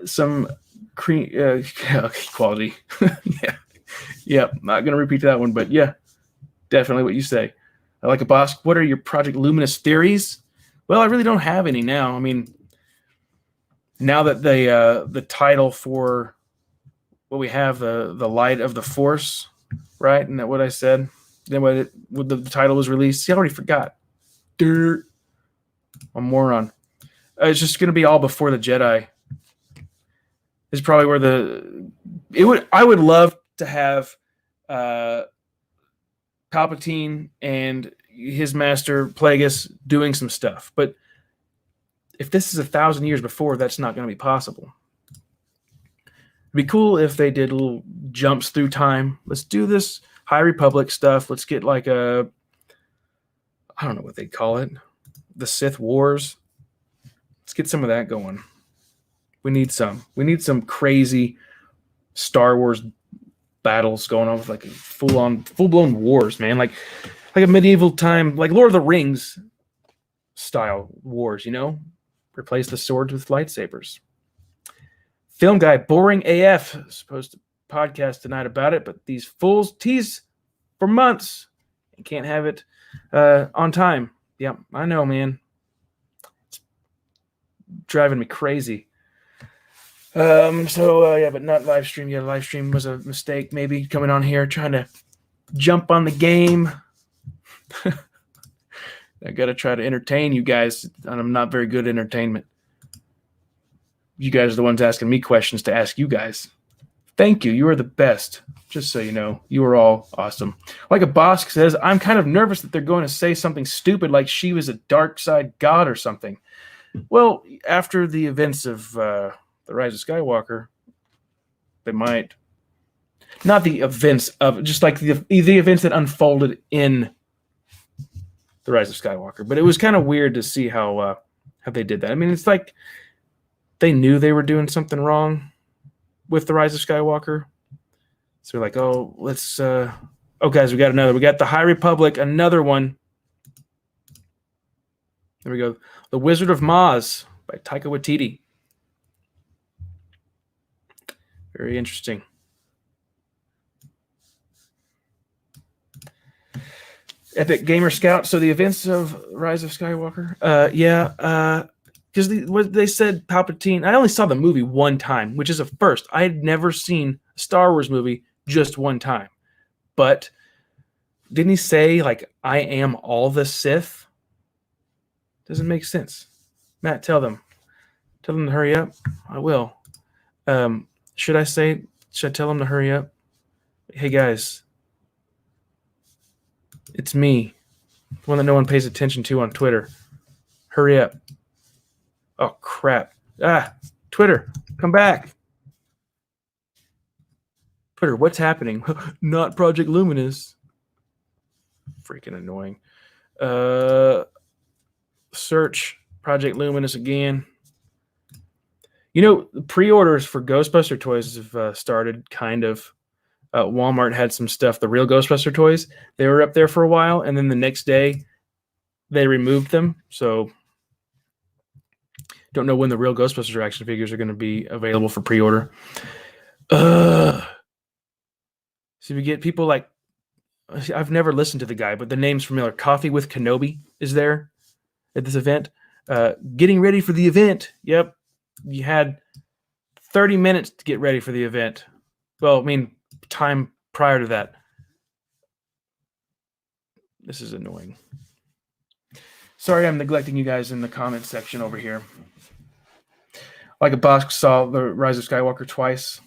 Some quality. yeah. Not gonna repeat that one, but yeah, definitely what you say. I like a boss. What are your Project Luminous theories? Well, I really don't have any now. I mean, now that the title for what we have, the Light of the Force, right? Isn't that what I said? Then when the title was released, see, I already forgot. Dirt. I'm a moron. It's just going to be all before the Jedi. This is probably where I would love to have Palpatine and his master Plagueis doing some stuff, but if this is 1,000 years before, that's not going to be possible. It'd be cool if they did little jumps through time. Let's do this High Republic stuff. Let's get like I don't know what they call it, the Sith Wars. Let's get some of that going. We need some crazy Star Wars battles going on with like full-blown wars, man. Like a medieval time, like Lord of the Rings style wars, you know? Replace the swords with lightsabers. Film guy, boring AF, supposed to podcast tonight about it, but these fools tease for months and can't have it on time. Yeah, I know, man. It's driving me crazy. But not live stream. Yeah, live stream was a mistake. Maybe coming on here trying to jump on the game. I got to try to entertain you guys, and I'm not very good at entertainment. You guys are the ones asking me questions to ask you guys. Thank you. You are the best. Just so you know, you are all awesome. Like a Bosk says, I'm kind of nervous that they're going to say something stupid like she was a dark side god or something. Well, after the events of The Rise of Skywalker, they might. Not the events of, just like the events that unfolded in The Rise of Skywalker. But it was kind of weird to see how they did that. I mean, it's like they knew they were doing something wrong with The Rise of Skywalker. So we're like, oh, let's... oh, guys, we got another. We got The High Republic, another one. There we go. The Wizard of Maz by Taika Waititi. Very interesting. Epic Gamer Scout. So the events of Rise of Skywalker. Because what they said, Palpatine. I only saw the movie one time, which is a first. I had never seen a Star Wars movie just one time. But didn't he say, like, I am all the Sith? Doesn't make sense. Matt, tell them. Tell them to hurry up. I will. Should I tell them to hurry up? Hey, guys. It's me. The one that no one pays attention to on Twitter. Hurry up. Oh, crap. Twitter, come back. Twitter, what's happening? Not Project Luminous. Freaking annoying. Search Project Luminous again. You know, the pre-orders for Ghostbuster toys have started, kind of. Walmart had some stuff, the real Ghostbuster toys. They were up there for a while, and then the next day they removed them. So don't know when the real Ghostbusters action figures are going to be available for pre-order. So we get people like, I've never listened to the guy, but the name's familiar. Coffee with Kenobi is there at this event. Getting ready for the event. Yep. You had 30 minutes to get ready for the event. Well, I mean, time prior to that. This is annoying. Sorry I'm neglecting you guys in the comment section over here. Like a Bosk saw The Rise of Skywalker twice.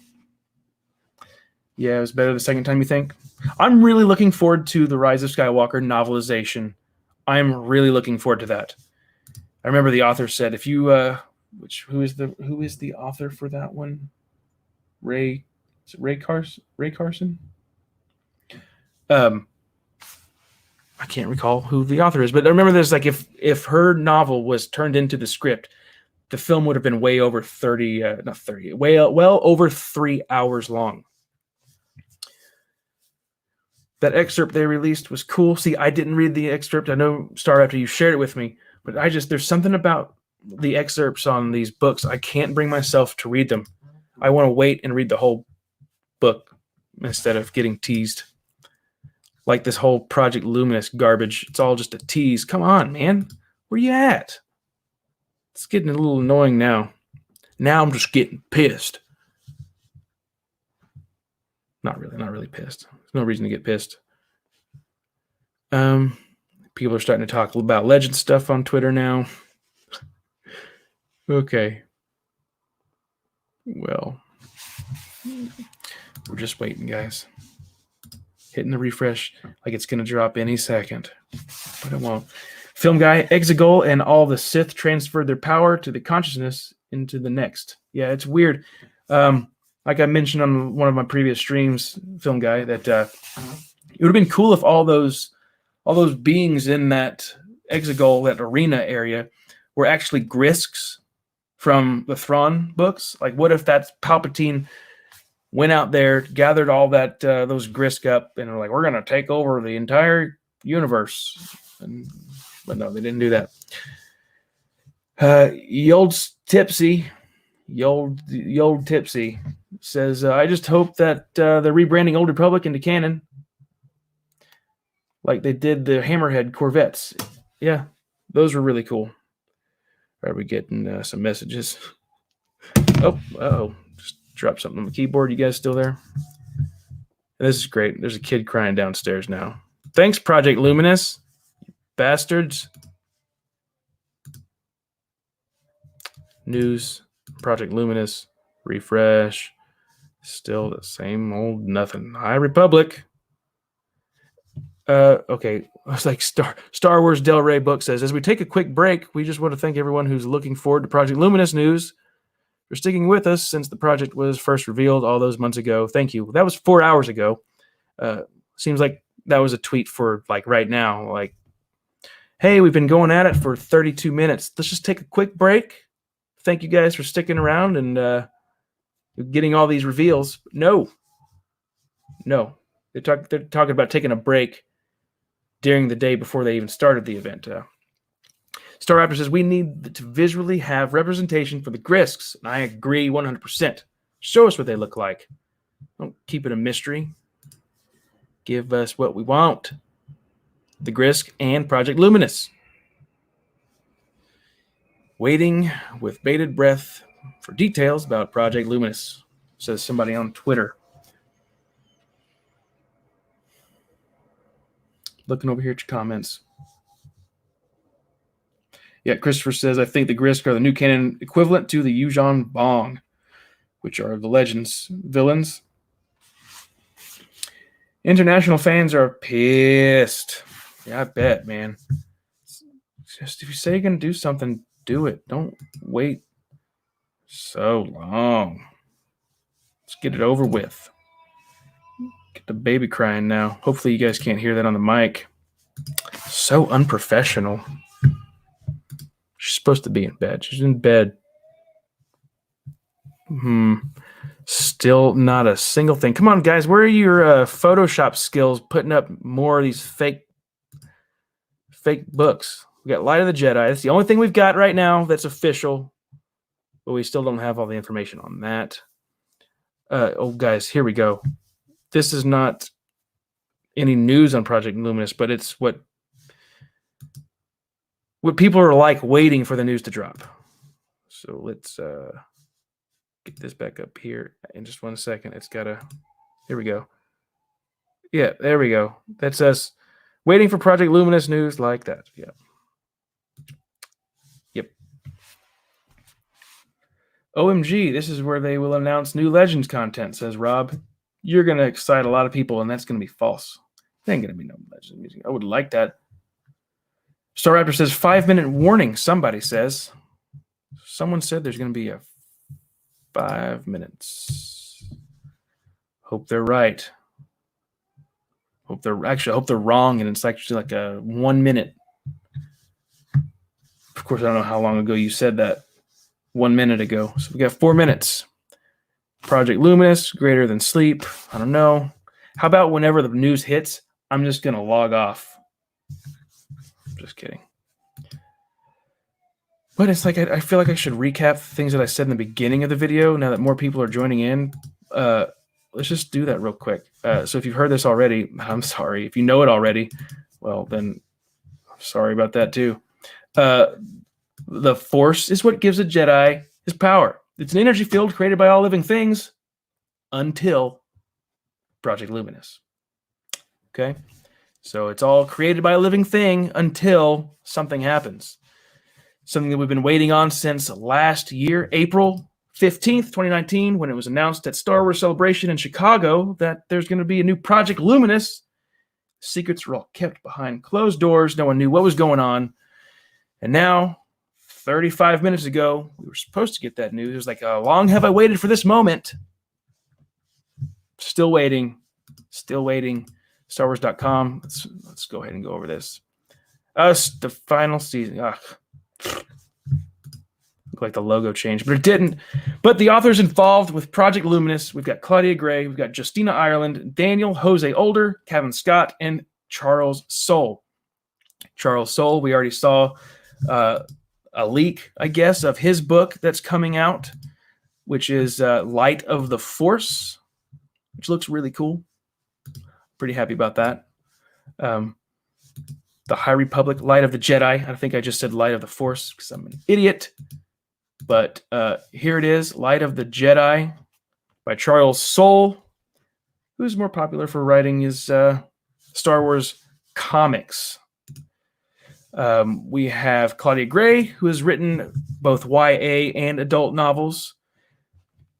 Yeah, it was better the second time, you think? I'm really looking forward to The Rise of Skywalker novelization. I'm really looking forward to that. I remember the author said, if you who is the author for that one? Ray Carson? I can't recall who the author is, but I remember there's like if her novel was turned into the script, the film would have been way over well over 3 hours long. That excerpt they released was cool. See, I didn't read the excerpt. I know, Star, after you shared it with me, but there's something about the excerpts on these books. I can't bring myself to read them. I want to wait and read the whole book instead of getting teased. Like this whole Project Luminous garbage. It's all just a tease. Come on, man. Where you at? It's getting a little annoying now. Now I'm just getting pissed. Not really pissed. There's no reason to get pissed. People are starting to talk about Legend stuff on Twitter now. Okay. Well, we're just waiting, guys. Hitting the refresh like it's going to drop any second. But it won't. Film guy, Exegol and all the Sith transferred their power to the consciousness into the next. Yeah, it's weird. Like I mentioned on one of my previous streams, film guy, that it would have been cool if all those beings in that Exegol, that arena area, were actually Grisks from the Thrawn books. Like, what if that's Palpatine went out there, gathered all that those Grisk up, and were like, we're gonna take over the entire universe. But no, they didn't do that. Yold Tipsy says, I just hope that they're rebranding Old Republic into canon, like they did the Hammerhead Corvettes. Yeah, those were really cool. Are we getting some messages? Oh, just dropped something on the keyboard. You guys still there? This is great. There's a kid crying downstairs now. Thanks, Project Luminous. Bastards. News. Project Luminous. Refresh. Still the same old nothing. High Republic. Okay. It's like Star Wars Del Rey book says, as we take a quick break, we just want to thank everyone who's looking forward to Project Luminous news for sticking with us since the project was first revealed all those months ago. Thank you. That was 4 hours ago. Seems like that was a tweet for like right now. Like, hey, we've been going at it for 32 minutes. Let's just take a quick break. Thank you guys for sticking around and getting all these reveals. No. They're talking about taking a break during the day before they even started the event. Star Raptor says, we need to visually have representation for the Grisks. And I agree 100%. Show us what they look like. Don't keep it a mystery. Give us what we want. The Grisk and Project Luminous. Waiting with bated breath for details about Project Luminous, says somebody on Twitter. Looking over here at your comments. Yeah, Christopher says, I think the Grisk are the new canon equivalent to the Yuuzhan Vong, which are the Legends villains. International fans are pissed. Yeah, I bet, man. Just if you say you're going to do something, do it. Don't wait so long. Let's get it over with. Get the baby crying now. Hopefully you guys can't hear that on the mic. So unprofessional. She's supposed to be in bed. She's in bed. Still not a single thing. Come on, guys. Where are your Photoshop skills putting up more of these fake books? We got Light of the Jedi. That's the only thing we've got right now that's official. But we still don't have all the information on that. Oh, guys, here we go. This is not any news on Project Luminous, but it's what people are like waiting for the news to drop. So let's get this back up here in just 1 second. It's got to, here we go. Yeah, there we go. That's us waiting for Project Luminous news like that. Yeah. Yep. OMG, this is where they will announce new Legends content, says Rob. You're going to excite a lot of people, and that's going to be false. There ain't going to be no Legends music. I would like that. Star Raptor says, 5-minute warning, somebody says. Someone said there's going to be a 5 minutes. Hope they're right. Hope they're wrong, and it's actually like a 1 minute. Of course, I don't know how long ago you said that. 1 minute ago. So we got 4 minutes. Project Luminous, greater than sleep. I don't know. How about whenever the news hits, I'm just going to log off. Just kidding. But it's like I feel like I should recap things that I said in the beginning of the video now that more people are joining in. Let's just do that real quick. So if you've heard this already, I'm sorry. If you know it already, well, then I'm sorry about that too. The Force is what gives a Jedi his power. It's an energy field created by all living things until Project Luminous. Okay? So it's all created by a living thing until something happens. Something that we've been waiting on since last year, April 15th, 2019, when it was announced at Star Wars Celebration in Chicago that there's going to be a new Project Luminous. Secrets were all kept behind closed doors. No one knew what was going on. And now, 35 minutes ago, we were supposed to get that news. It was like, how long have I waited for this moment? Still waiting. StarWars.com. Let's go ahead and go over this. The final season. Looked like the logo changed, but it didn't. But the authors involved with Project Luminous, we've got Claudia Gray, we've got Justina Ireland, Daniel Jose Older, Kevin Scott, and Charles Soule. Charles Soule, we already saw a leak, I guess, of his book that's coming out, which is Light of the Force, which looks really cool. Pretty happy about that. The High Republic, Light of the Jedi. I think I just said Light of the Force because I'm an idiot. But here it is, Light of the Jedi by Charles Soule, who's more popular for writing his Star Wars comics. We have Claudia Gray, who has written both YA and adult novels.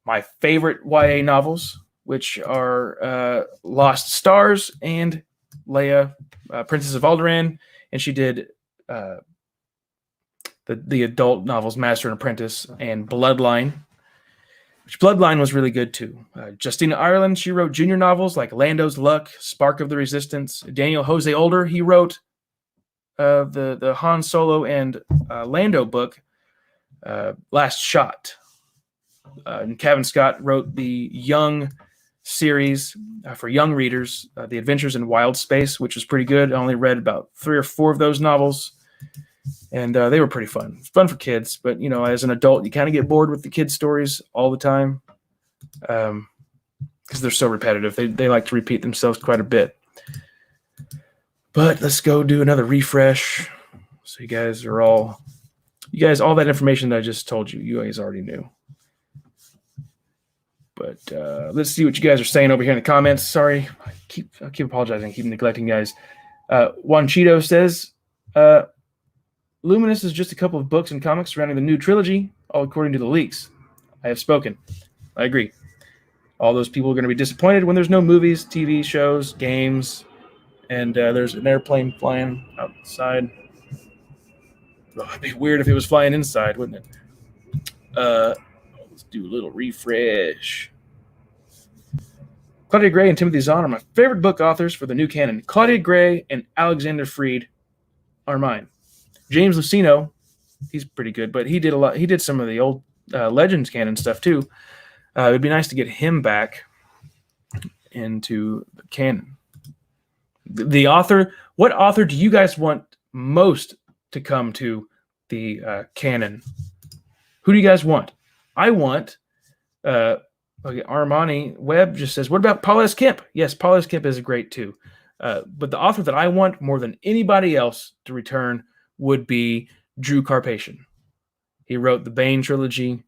my favorite YA novels, which are Lost Stars and Leia, Princess of Alderaan, and she did the adult novels Master and Apprentice and Bloodline, which Bloodline was really good too. Justina Ireland, she wrote junior novels like Lando's Luck, Spark of the Resistance. Daniel Jose Older, he wrote the Han Solo and Lando book, Last Shot. And Kevin Scott wrote the Young series for young readers, The Adventures in Wild Space, which was pretty good. I only read about 3 or 4 of those novels, and they were pretty fun. It's fun for kids, but as an adult, you kind of get bored with the kids' stories all the time because they're so repetitive. They like to repeat themselves quite a bit. But let's go do another refresh. So you guys, all that information that I just told you, you guys already knew. But let's see what you guys are saying over here in the comments. Sorry, I keep apologizing, I keep neglecting guys. Juan Cheeto says, Luminous is just a couple of books and comics surrounding the new trilogy, all according to the leaks. I have spoken. I agree. All those people are going to be disappointed when there's no movies, TV shows, games, and there's an airplane flying outside. Oh, it'd be weird if it was flying inside, wouldn't it? Let's do a little refresh. Claudia Gray and Timothy Zahn are my favorite book authors for the new canon. Claudia Gray and Alexander Freed are mine. James Luceno, he's pretty good, but he did some of the old Legends canon stuff too. It'd be nice to get him back into the canon. The author, what author do you guys want most to come to the canon? Who do you guys want? I want, Armani Webb just says, what about Paul S. Kemp? Yes, Paul S. Kemp is great too. But the author that I want more than anybody else to return would be Drew Carpathian. He wrote the Bane trilogy.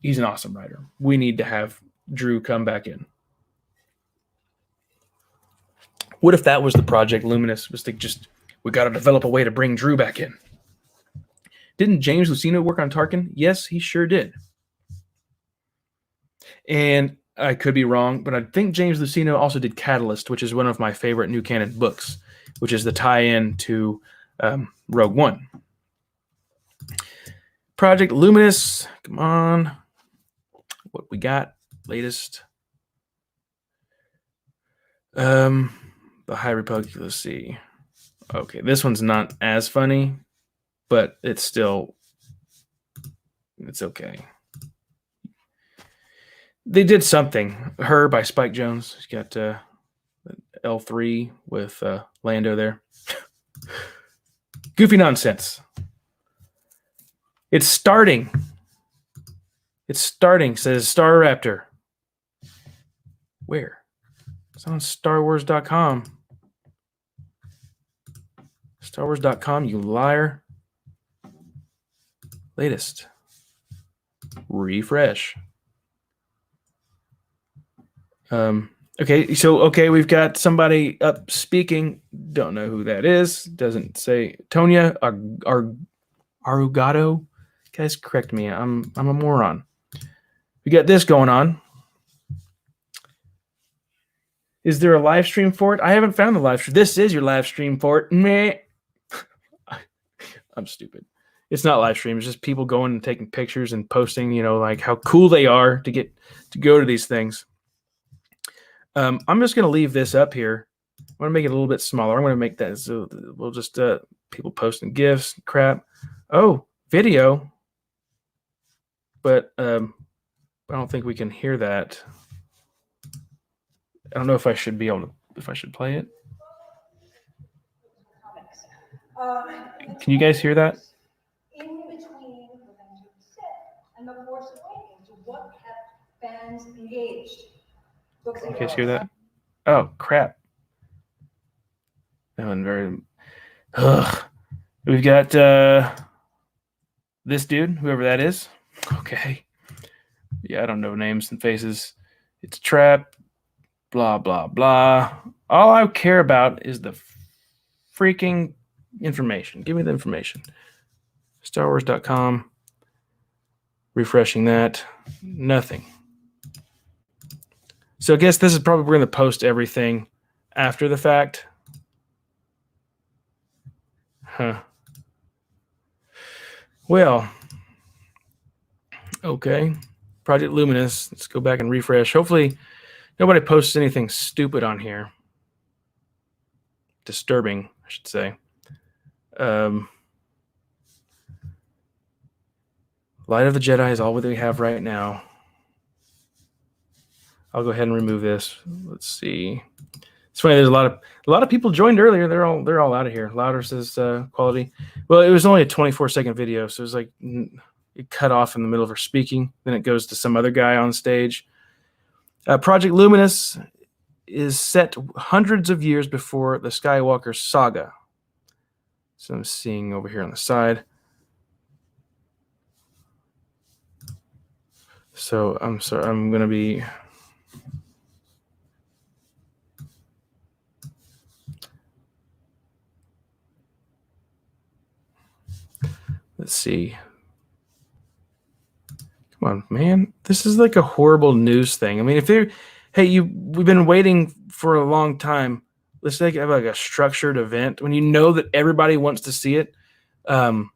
He's an awesome writer. We need to have Drew come back in. What if that was the project Luminous was we got to develop a way to bring Drew back in? Didn't James Luceno work on Tarkin? Yes, he sure did. And I could be wrong, but I think James Luceno also did Catalyst, which is one of my favorite new canon books, which is the tie-in to Rogue One. Project Luminous, come on. What we got? Latest. The High Republic, let's see. Okay, this one's not as funny, but it's okay. They did something. Her by Spike Jonze. She's got L3 with Lando there. Goofy nonsense. It's starting, says Star Raptor. Where? It's on StarWars.com. StarWars.com, you liar. Latest. Refresh. Okay, we've got somebody up speaking. Don't know who that is. Doesn't say. Tonya Arugado. Guys, correct me. I'm a moron. We got this going on. Is there a live stream for it? I haven't found the live stream. This is your live stream for it. Meh. I'm stupid. It's not live stream. It's just people going and taking pictures and posting, like how cool they are to go to these things. I'm just going to leave this up here. I'm going to make it a little bit smaller. I'm going to make that so we'll just people posting GIFs, crap. Oh, video. But I don't think we can hear that. I don't know if I should play it. Can you guys hear that? In between the things you said and the Force Awakens, what kept fans engaged? Can you guys hear that? Oh, crap. That one very... Ugh. We've got this dude, whoever that is. Okay. Yeah, I don't know names and faces. It's a trap. Blah, blah, blah. All I care about is the freaking information. Give me the information. StarWars.com. Refreshing that. Nothing. So I guess this is probably we're going to post everything after the fact. Huh. Well, okay. Project Luminous. Let's go back and refresh. Hopefully nobody posts anything stupid on here. Disturbing, I should say. Light of the Jedi is all we have right now. I'll go ahead and remove this. Let's see. It's funny. There's a lot of people joined earlier. They're all out of here. Louder says quality. Well, it was only a 24-second video, so it was like it cut off in the middle of her speaking. Then it goes to some other guy on stage. Project Luminous is set hundreds of years before the Skywalker saga. So I'm seeing over here on the side. So I'm sorry. I'm going to be. Let's see. Come on, man. This is like a horrible news thing. I mean, if they're, hey, we've been waiting for a long time. Let's have like a structured event when you know that everybody wants to see it. Why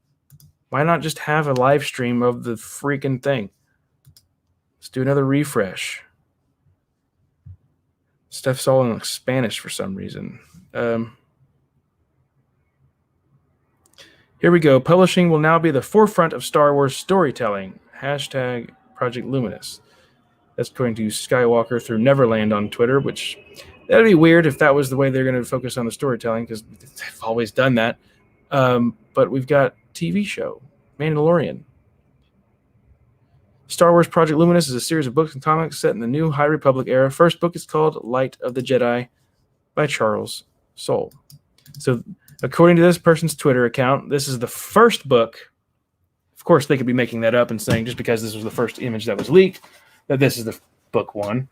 not just have a live stream of the freaking thing? Let's do another refresh. Stuff's all in like Spanish for some reason. Here we go. Publishing will now be the forefront of Star Wars storytelling. Hashtag Project Luminous. That's according to Skywalker through Neverland on Twitter, which that'd be weird if that was the way they're going to focus on the storytelling, because they've always done that. But we've got TV show, Mandalorian. Star Wars Project Luminous is a series of books and comics set in the New High Republic era. First book is called Light of the Jedi by Charles Soule. So according to this person's Twitter account, this is the first book. Of course, they could be making that up and saying just because this was the first image that was leaked, that this is the book one.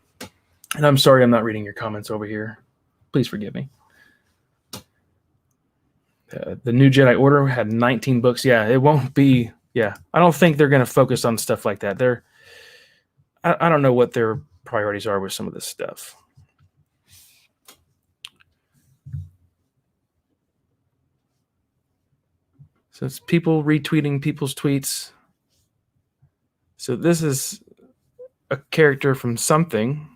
And I'm sorry I'm not reading your comments over here. Please forgive me. The New Jedi Order had 19 books. Yeah, it won't be. Yeah, I don't think they're going to focus on stuff like that. I don't know what their priorities are with some of this stuff. So it's people retweeting people's tweets. So this is a character from something.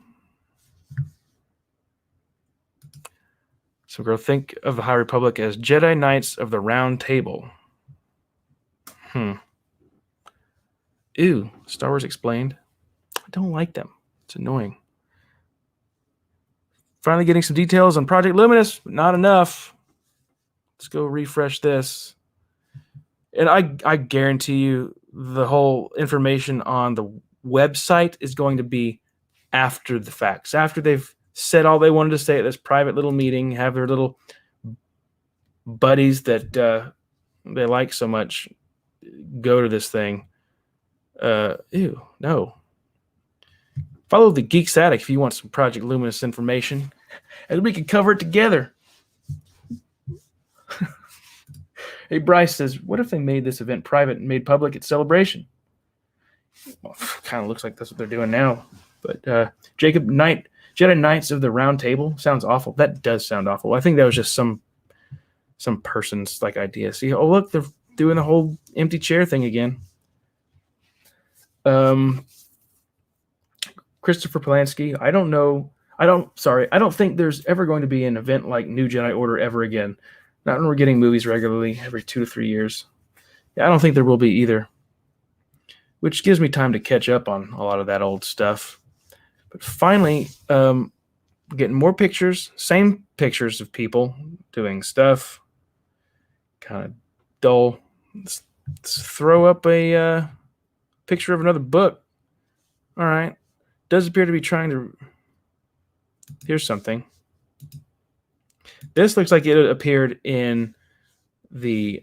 So girl, think of the High Republic as Jedi Knights of the Round Table. Ew, Star Wars Explained. I don't like them. It's annoying. Finally getting some details on Project Luminous, but not enough. Let's go refresh this. And I guarantee you the whole information on the website is going to be after the facts. After they've said all they wanted to say at this private little meeting, have their little buddies that they like so much go to this thing. Ew, no. Follow the TheGeeksAttic if you want some Project Luminous information, and we can cover it together. Hey, Bryce says, what if they made this event private and made public at Celebration? Well, kind of looks like that's what they're doing now. But Jacob Knight, Jedi Knights of the Round Table, sounds awful. That does sound awful. I think that was just some person's like idea. See, oh look, they're doing the whole empty chair thing again. Christopher Polanski, I don't know. I don't think there's ever going to be an event like New Jedi Order ever again. Not when we're getting movies regularly every 2 to 3 years. Yeah, I don't think there will be either. Which gives me time to catch up on a lot of that old stuff. But finally, getting more pictures, same pictures of people doing stuff. Kind of dull. Let's throw up a picture of another book. All right. Does appear to be trying to... Here's something. This looks like it appeared in the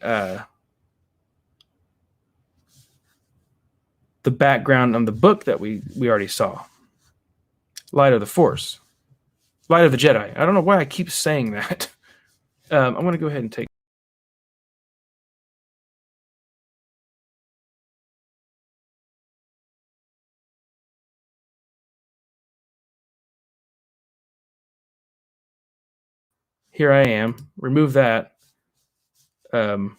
background on the book that we already saw. Light of the Force. Light of the Jedi. I don't know why I keep saying that. I'm going to go ahead and take here I am. Remove that. And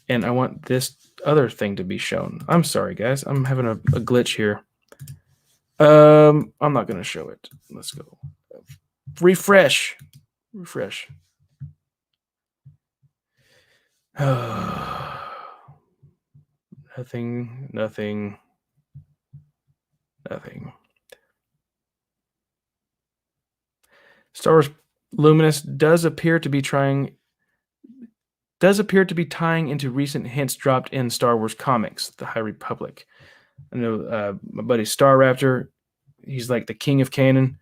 I want this other thing to be shown. I'm sorry, guys. I'm having a glitch here. I'm not going to show it. Let's go. Refresh. Nothing. Star Wars Luminous does appear to be tying into recent hints dropped in Star Wars comics, The High Republic. I know my buddy Star Raptor, he's like the king of canon.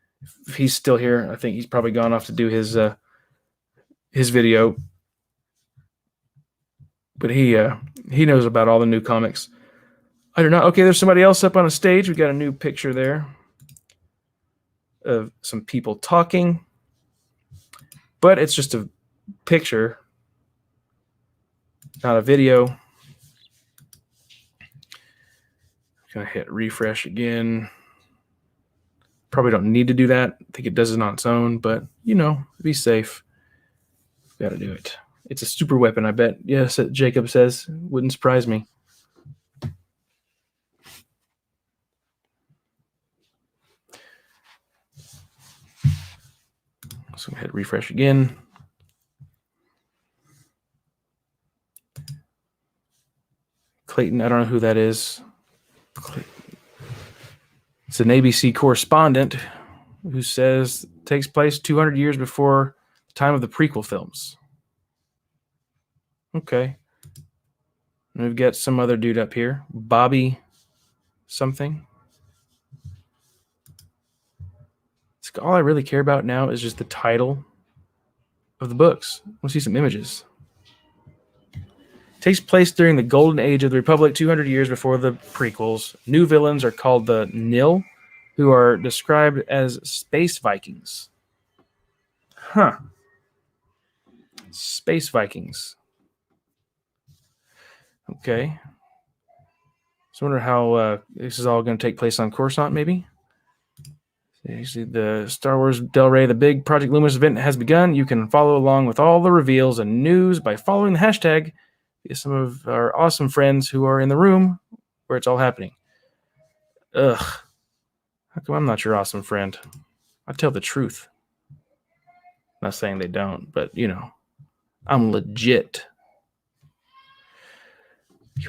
If he's still here, I think he's probably gone off to do his video. But he knows about all the new comics. I do not. Okay, there's somebody else up on a stage. We got a new picture there of some people talking. But it's just a picture, not a video. I'm going to hit refresh again. Probably don't need to do that. I think it does it on its own, but, be safe. Got to do it. It's a super weapon, I bet. Yes, Jacob says. Wouldn't surprise me. So I'm going to hit refresh again. Clayton, I don't know who that is. It's an ABC correspondent who says it takes place 200 years before the time of the prequel films. Okay. And we've got some other dude up here. Bobby something. All I really care about now is just the title of the books. I want to see some images. It takes place during the golden age of the Republic, 200 years before the prequels. New villains are called the Nil, who are described as space Vikings. Huh. Space Vikings. Okay. So I wonder how this is all going to take place on Coruscant, maybe? Usually the Star Wars Del Rey, the big Project Luminous event has begun. You can follow along with all the reveals and news by following the hashtag via some of our awesome friends who are in the room where it's all happening. Ugh. How come I'm not your awesome friend? I tell the truth. Not saying they don't, but, I'm legit.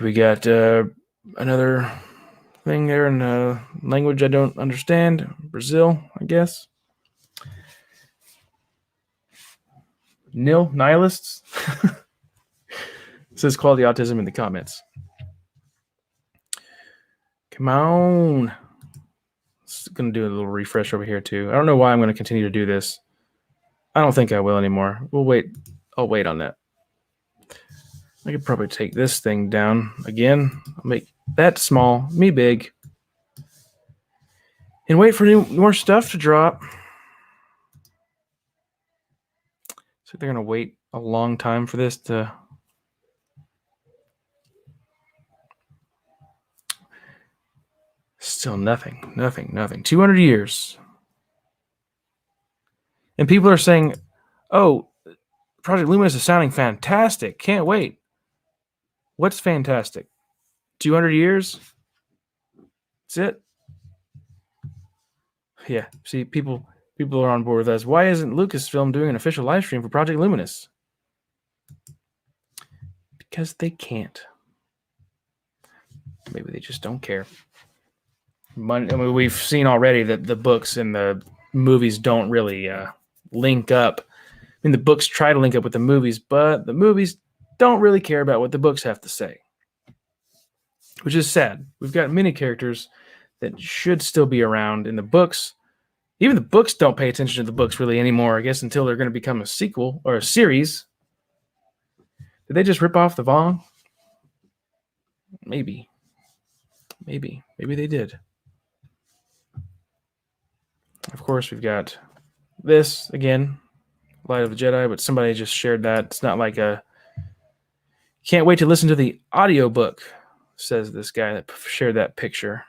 We got another thing there in a language I don't understand. Brazil, I guess. Nihilists. It says quality autism in the comments. Come on. Just going to do a little refresh over here too. I don't know why I'm going to continue to do this. I don't think I will anymore. We'll wait. I'll wait on that. I could probably take this thing down again. I'll make that small, me big. And wait for more stuff to drop. So they're going to wait a long time for this to... Still nothing. 200 years. And people are saying, oh, Project Luminous is sounding fantastic. Can't wait. What's fantastic? 200 years? That's it? Yeah, see, people are on board with us. Why isn't Lucasfilm doing an official live stream for Project Luminous? Because they can't. Maybe they just don't care. We've seen already that the books and the movies don't really link up. I mean, the books try to link up with the movies, but the movies don't really care about what the books have to say, which is sad. We've got many characters that should still be around in the books. Even the books don't pay attention to the books really anymore, I guess, until they're going to become a sequel or a series. Did they just rip off the Vaughn? Maybe they did. Of course, we've got this again, Light of the Jedi, but somebody just shared that. It's not like a... Can't wait to listen to the audiobook, says this guy that shared that picture.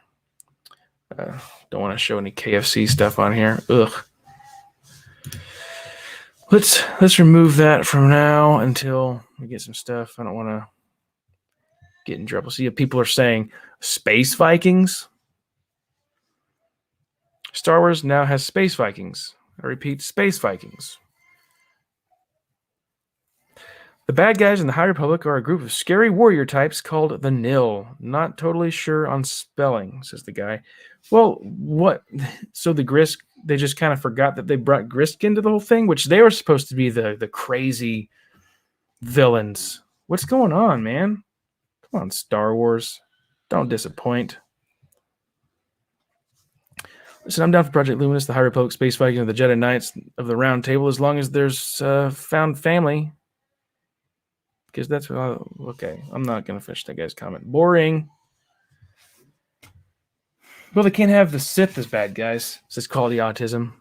Don't want to show any KFC stuff on here. Ugh. Let's remove that from now until we get some stuff. I don't want to get in trouble. See if people are saying Space Vikings. Star Wars now has Space Vikings. I repeat, Space Vikings. The bad guys in the High Republic are a group of scary warrior types called the Nil. Not totally sure on spelling, says the guy. Well, what? So the Grisk, they just kind of forgot that they brought Grisk into the whole thing, which they were supposed to be the crazy villains. What's going on, man? Come on, Star Wars. Don't disappoint. Listen, I'm down for Project Luminous, the High Republic, Space Vikings, and the Jedi Knights of the Round Table, as long as there's found family. Because that's okay. I'm not gonna finish that guy's comment. Boring. Well, they can't have the Sith as bad guys, says Quality Autism.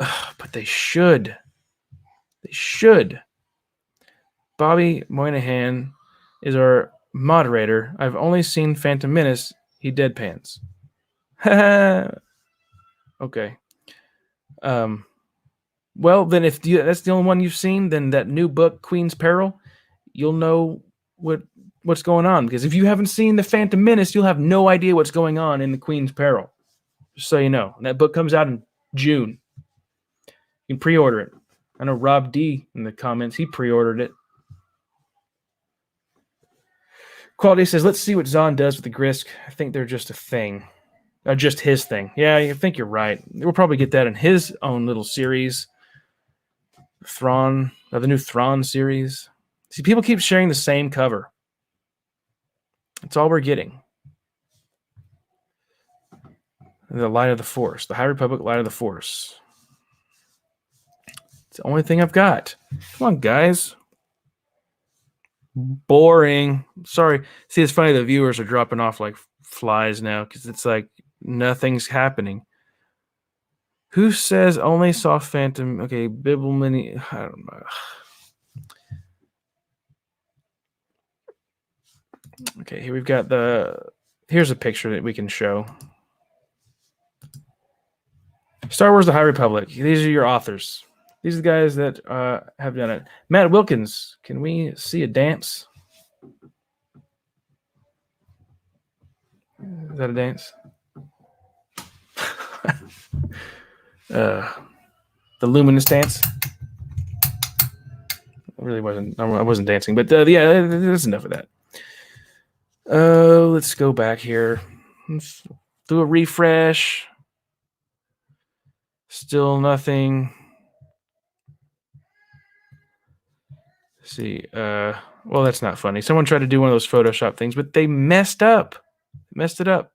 Ugh, but they should. They should. Bobby Moynihan is our moderator. I've only seen Phantom Menace. He deadpans. Okay. Well, then if that's the only one you've seen, then that new book, Queen's Peril, you'll know what's going on. Because if you haven't seen The Phantom Menace, you'll have no idea what's going on in the Queen's Peril. Just so you know. And that book comes out in June. You can pre-order it. I know Rob D in the comments, he pre-ordered it. Quality says, let's see what Zahn does with the Grisk. I think they're just a thing. Just his thing. Yeah, I think you're right. We'll probably get that in his own little series. Thrawn, the new Thrawn series. See, people keep sharing the same cover. That's all we're getting. The Light of the Force. The High Republic Light of the Force. It's the only thing I've got. Come on, guys. Boring. Sorry. See, it's funny the viewers are dropping off like flies now because it's like nothing's happening. Who says only saw Phantom? Okay, Bibble Mini. I don't know. Okay, here we've got here's a picture that we can show. Star Wars The High Republic. These are your authors. These are the guys that have done it. Matt Wilkins, can we see a dance? Is that a dance? The Luminous dance. I really wasn't. I wasn't dancing, but yeah, there's enough of that. Let's go back here. Let's do a refresh. Still nothing. Let's see. Well, that's not funny. Someone tried to do one of those Photoshop things, but they messed up. Messed it up.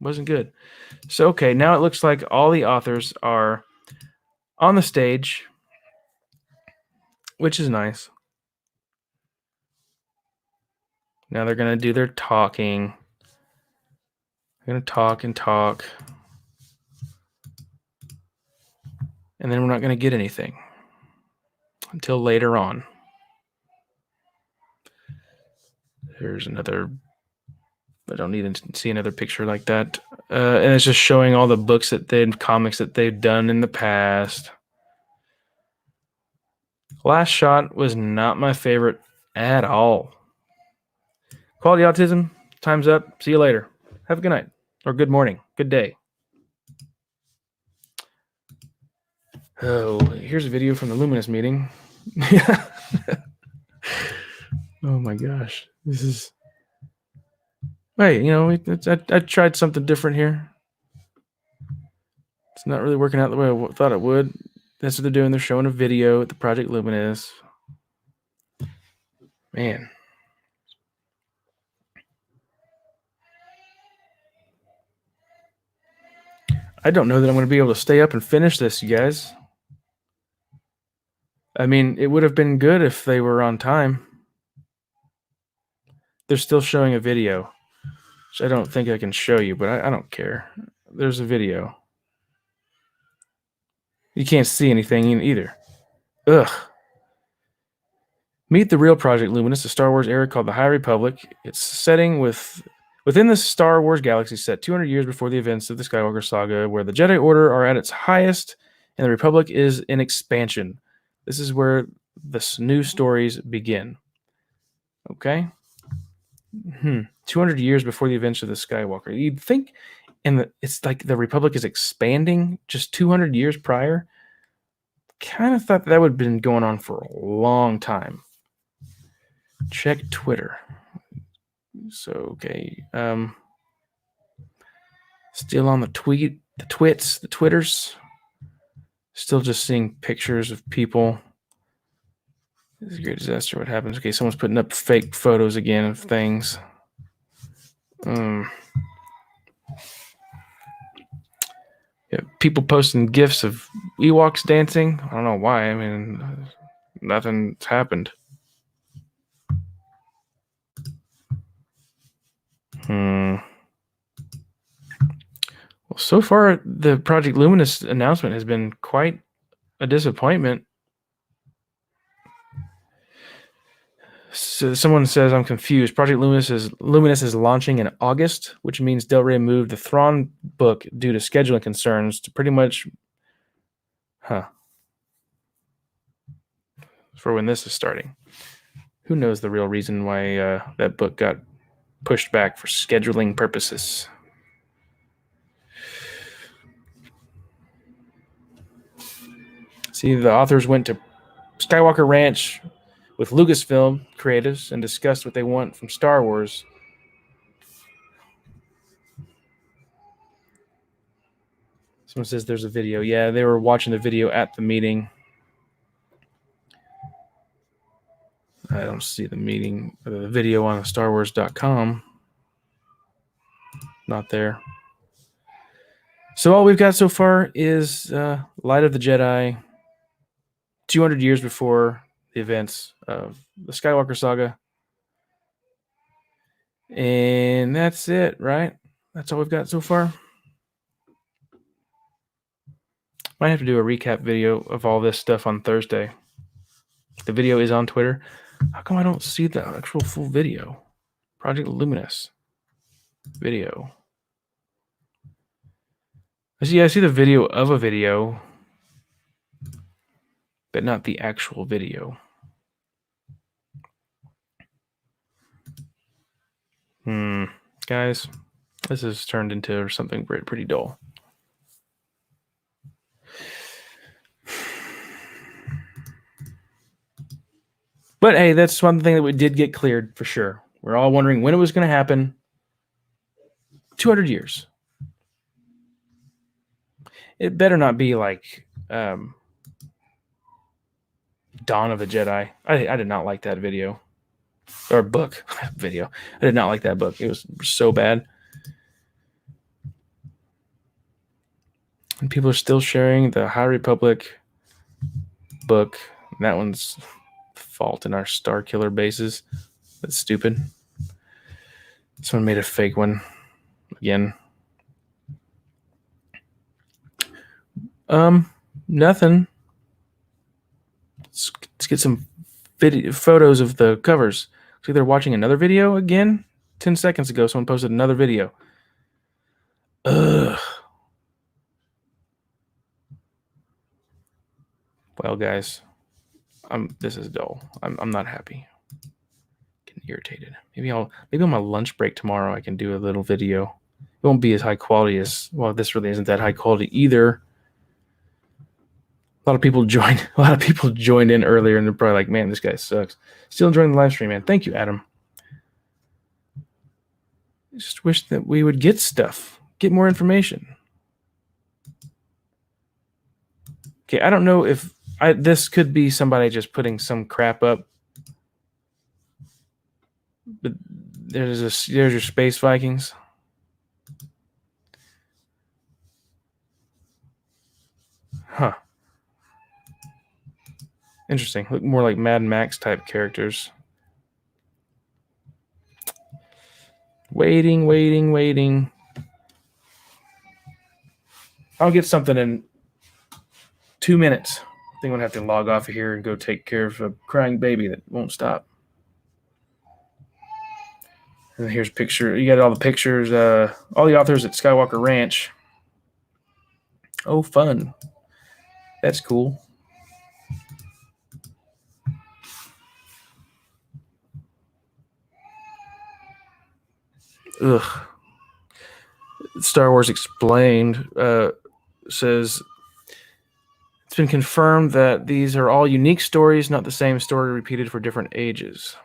Wasn't good. So, okay, now it looks like all the authors are on the stage, which is nice. Now they're going to do their talking. They're going to talk and talk. And then we're not going to get anything until later on. Here's another. I don't need to see another picture like that. And it's just showing all the books comics that they've done in the past. Last Shot was not my favorite at all. Quality Autism, time's up. See you later. Have a good night. Or good morning. Good day. Oh, here's a video from the Luminous meeting. Oh my gosh. This is... Hey, you know, I tried something different here. It's not really working out the way I thought it would. That's what they're doing. They're showing a video at the Project Luminous. Man. I don't know that I'm going to be able to stay up and finish this, you guys. I mean, it would have been good if they were on time. They're still showing a video, which I don't think I can show you, but I don't care. There's a video. You can't see anything either. Ugh. Meet the real Project Luminous, a Star Wars era called the High Republic. It's setting within the Star Wars galaxy set 200 years before the events of the Skywalker saga, where the Jedi Order are at its highest and the Republic is in expansion. This is where the new stories begin. Okay? 200 years before the events of the Skywalker. You'd think it's like the Republic is expanding just 200 years prior. Kind of thought that would have been going on for a long time. Check Twitter. So, okay. Still on the Twitters. Still just seeing pictures of people. This is a great disaster. What happens? Okay, someone's putting up fake photos again of things. Yeah, people posting GIFs of Ewoks dancing. I don't know why. I mean, nothing's happened. Well, so far, the Project Luminous announcement has been quite a disappointment. So someone says, I'm confused. Project Luminous is launching in August, which means Del Rey moved the Thrawn book due to scheduling concerns to pretty much... for when this is starting. Who knows the real reason why that book got pushed back for scheduling purposes. See, the authors went to Skywalker Ranch with Lucasfilm creatives and discussed what they want from Star Wars. Someone says there's a video. Yeah, they were watching the video at the meeting. I don't see the meeting, the video on StarWars.com. Not there. So all we've got so far is Light of the Jedi, 200 years before the events of the Skywalker saga. And that's it, right? That's all we've got so far. Might have to do a recap video of all this stuff on Thursday. The video is on Twitter. How come I don't see the actual full video? Project Luminous video. I see the video of a video, but not the actual video. Guys, this has turned into something pretty dull. But hey, that's one thing that we did get cleared for sure. We're all wondering when it was going to happen. 200 years. It better not be like Dawn of the Jedi. I did not like that video. Or book. Video. I did not like that book. It was so bad. And people are still sharing the High Republic book. That one's fault in our Star Killer bases. That's stupid. Someone made a fake one again. Nothing. Let's get some photos of the covers. See, they're watching another video again. 10 seconds ago, someone posted another video. Ugh. Well, guys, this is dull. I'm not happy. Getting irritated. Maybe on my lunch break tomorrow I can do a little video. It won't be as high quality as this really isn't that high quality either. A lot of people joined in earlier and they're probably like, man, this guy sucks. Still enjoying the live stream, man. Thank you, Adam. I just wish that we would get stuff, get more information. Okay, I don't know if this could be somebody just putting some crap up. But there's your Space Vikings. Huh. Interesting. Look more like Mad Max type characters. Waiting. I'll get something in 2 minutes. I think I'm going to have to log off of here and go take care of a crying baby that won't stop. And here's a picture. You got all the pictures. All the authors at Skywalker Ranch. Oh, fun. That's cool. Ugh. Star Wars Explained says it's been confirmed that these are all unique stories, not the same story repeated for different ages.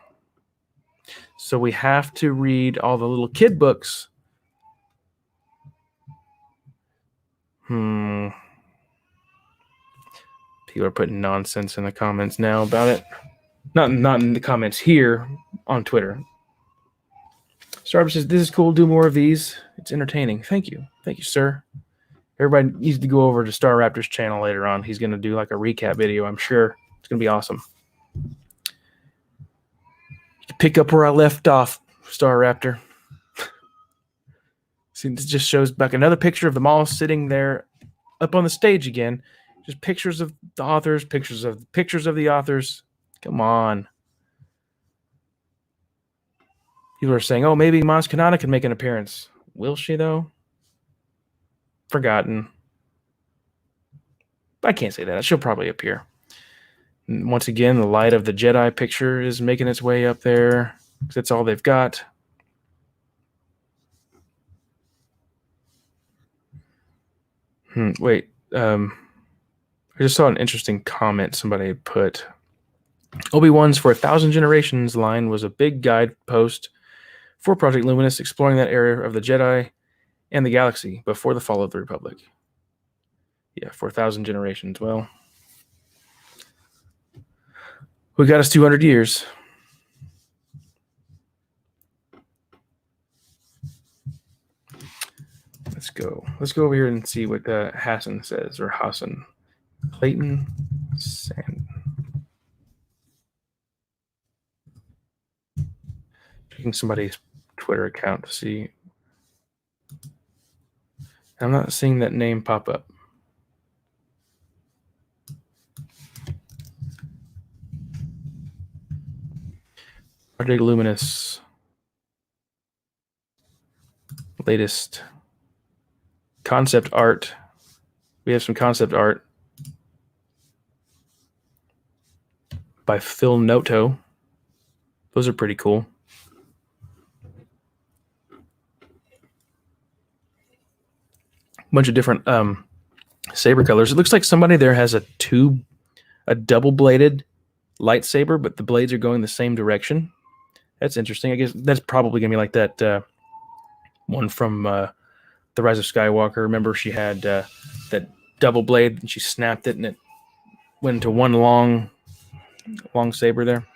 So we have to read all the little kid books. People are putting nonsense in the comments now about it. Not in the comments here on Twitter. Starbucks says, this is cool. Do more of these. It's entertaining. Thank you. Thank you, sir. Everybody needs to go over to Star Raptor's channel later on. He's going to do like a recap video, I'm sure. It's going to be awesome. Pick up where I left off, Star Raptor. See, this just shows back another picture of them all sitting there up on the stage again. Just pictures of the authors, pictures of the authors. Come on. People are saying, oh, maybe Maz Kanata can make an appearance. Will she, though? Forgotten. I can't say that. She'll probably appear. And once again, the Light of the Jedi picture is making its way up there. That's all they've got. Wait. I just saw an interesting comment somebody put. Obi-Wan's For 1,000 Generations line was a big guide post for Project Luminous, exploring that area of the Jedi and the galaxy before the fall of the Republic. Yeah, for 1,000 generations. Well, we got us 200 years. Let's go. Let's go over here and see what Hassan says, or Hassan. Clayton Sand. Checking somebody's Twitter account to see. I'm not seeing that name pop up. Project Luminous. Latest concept art. We have some concept art by Phil Noto. Those are pretty cool. Bunch of different saber colors. It looks like somebody there has a double-bladed lightsaber, but the blades are going the same direction. That's interesting. I guess that's probably gonna be like that one from The Rise of Skywalker. Remember, she had that double blade, and she snapped it, and it went into one long saber there.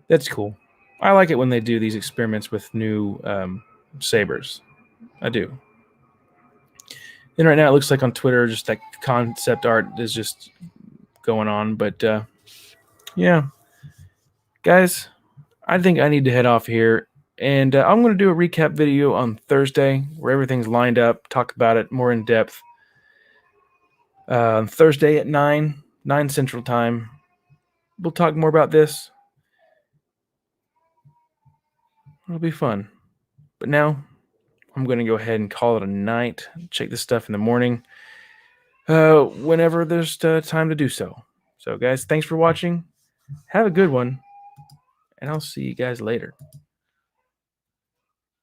That's cool. I like it when they do these experiments with new sabers. I do. And right now, it looks like on Twitter, just like concept art is just going on. But yeah, guys, I think I need to head off here. And I'm going to do a recap video on Thursday where everything's lined up, talk about it more in depth. Thursday at 9 Central Time. We'll talk more about this. It'll be fun. But now, I'm going to go ahead and call it a night. Check this stuff in the morning. Whenever there's time to do so. So, guys, thanks for watching. Have a good one. And I'll see you guys later.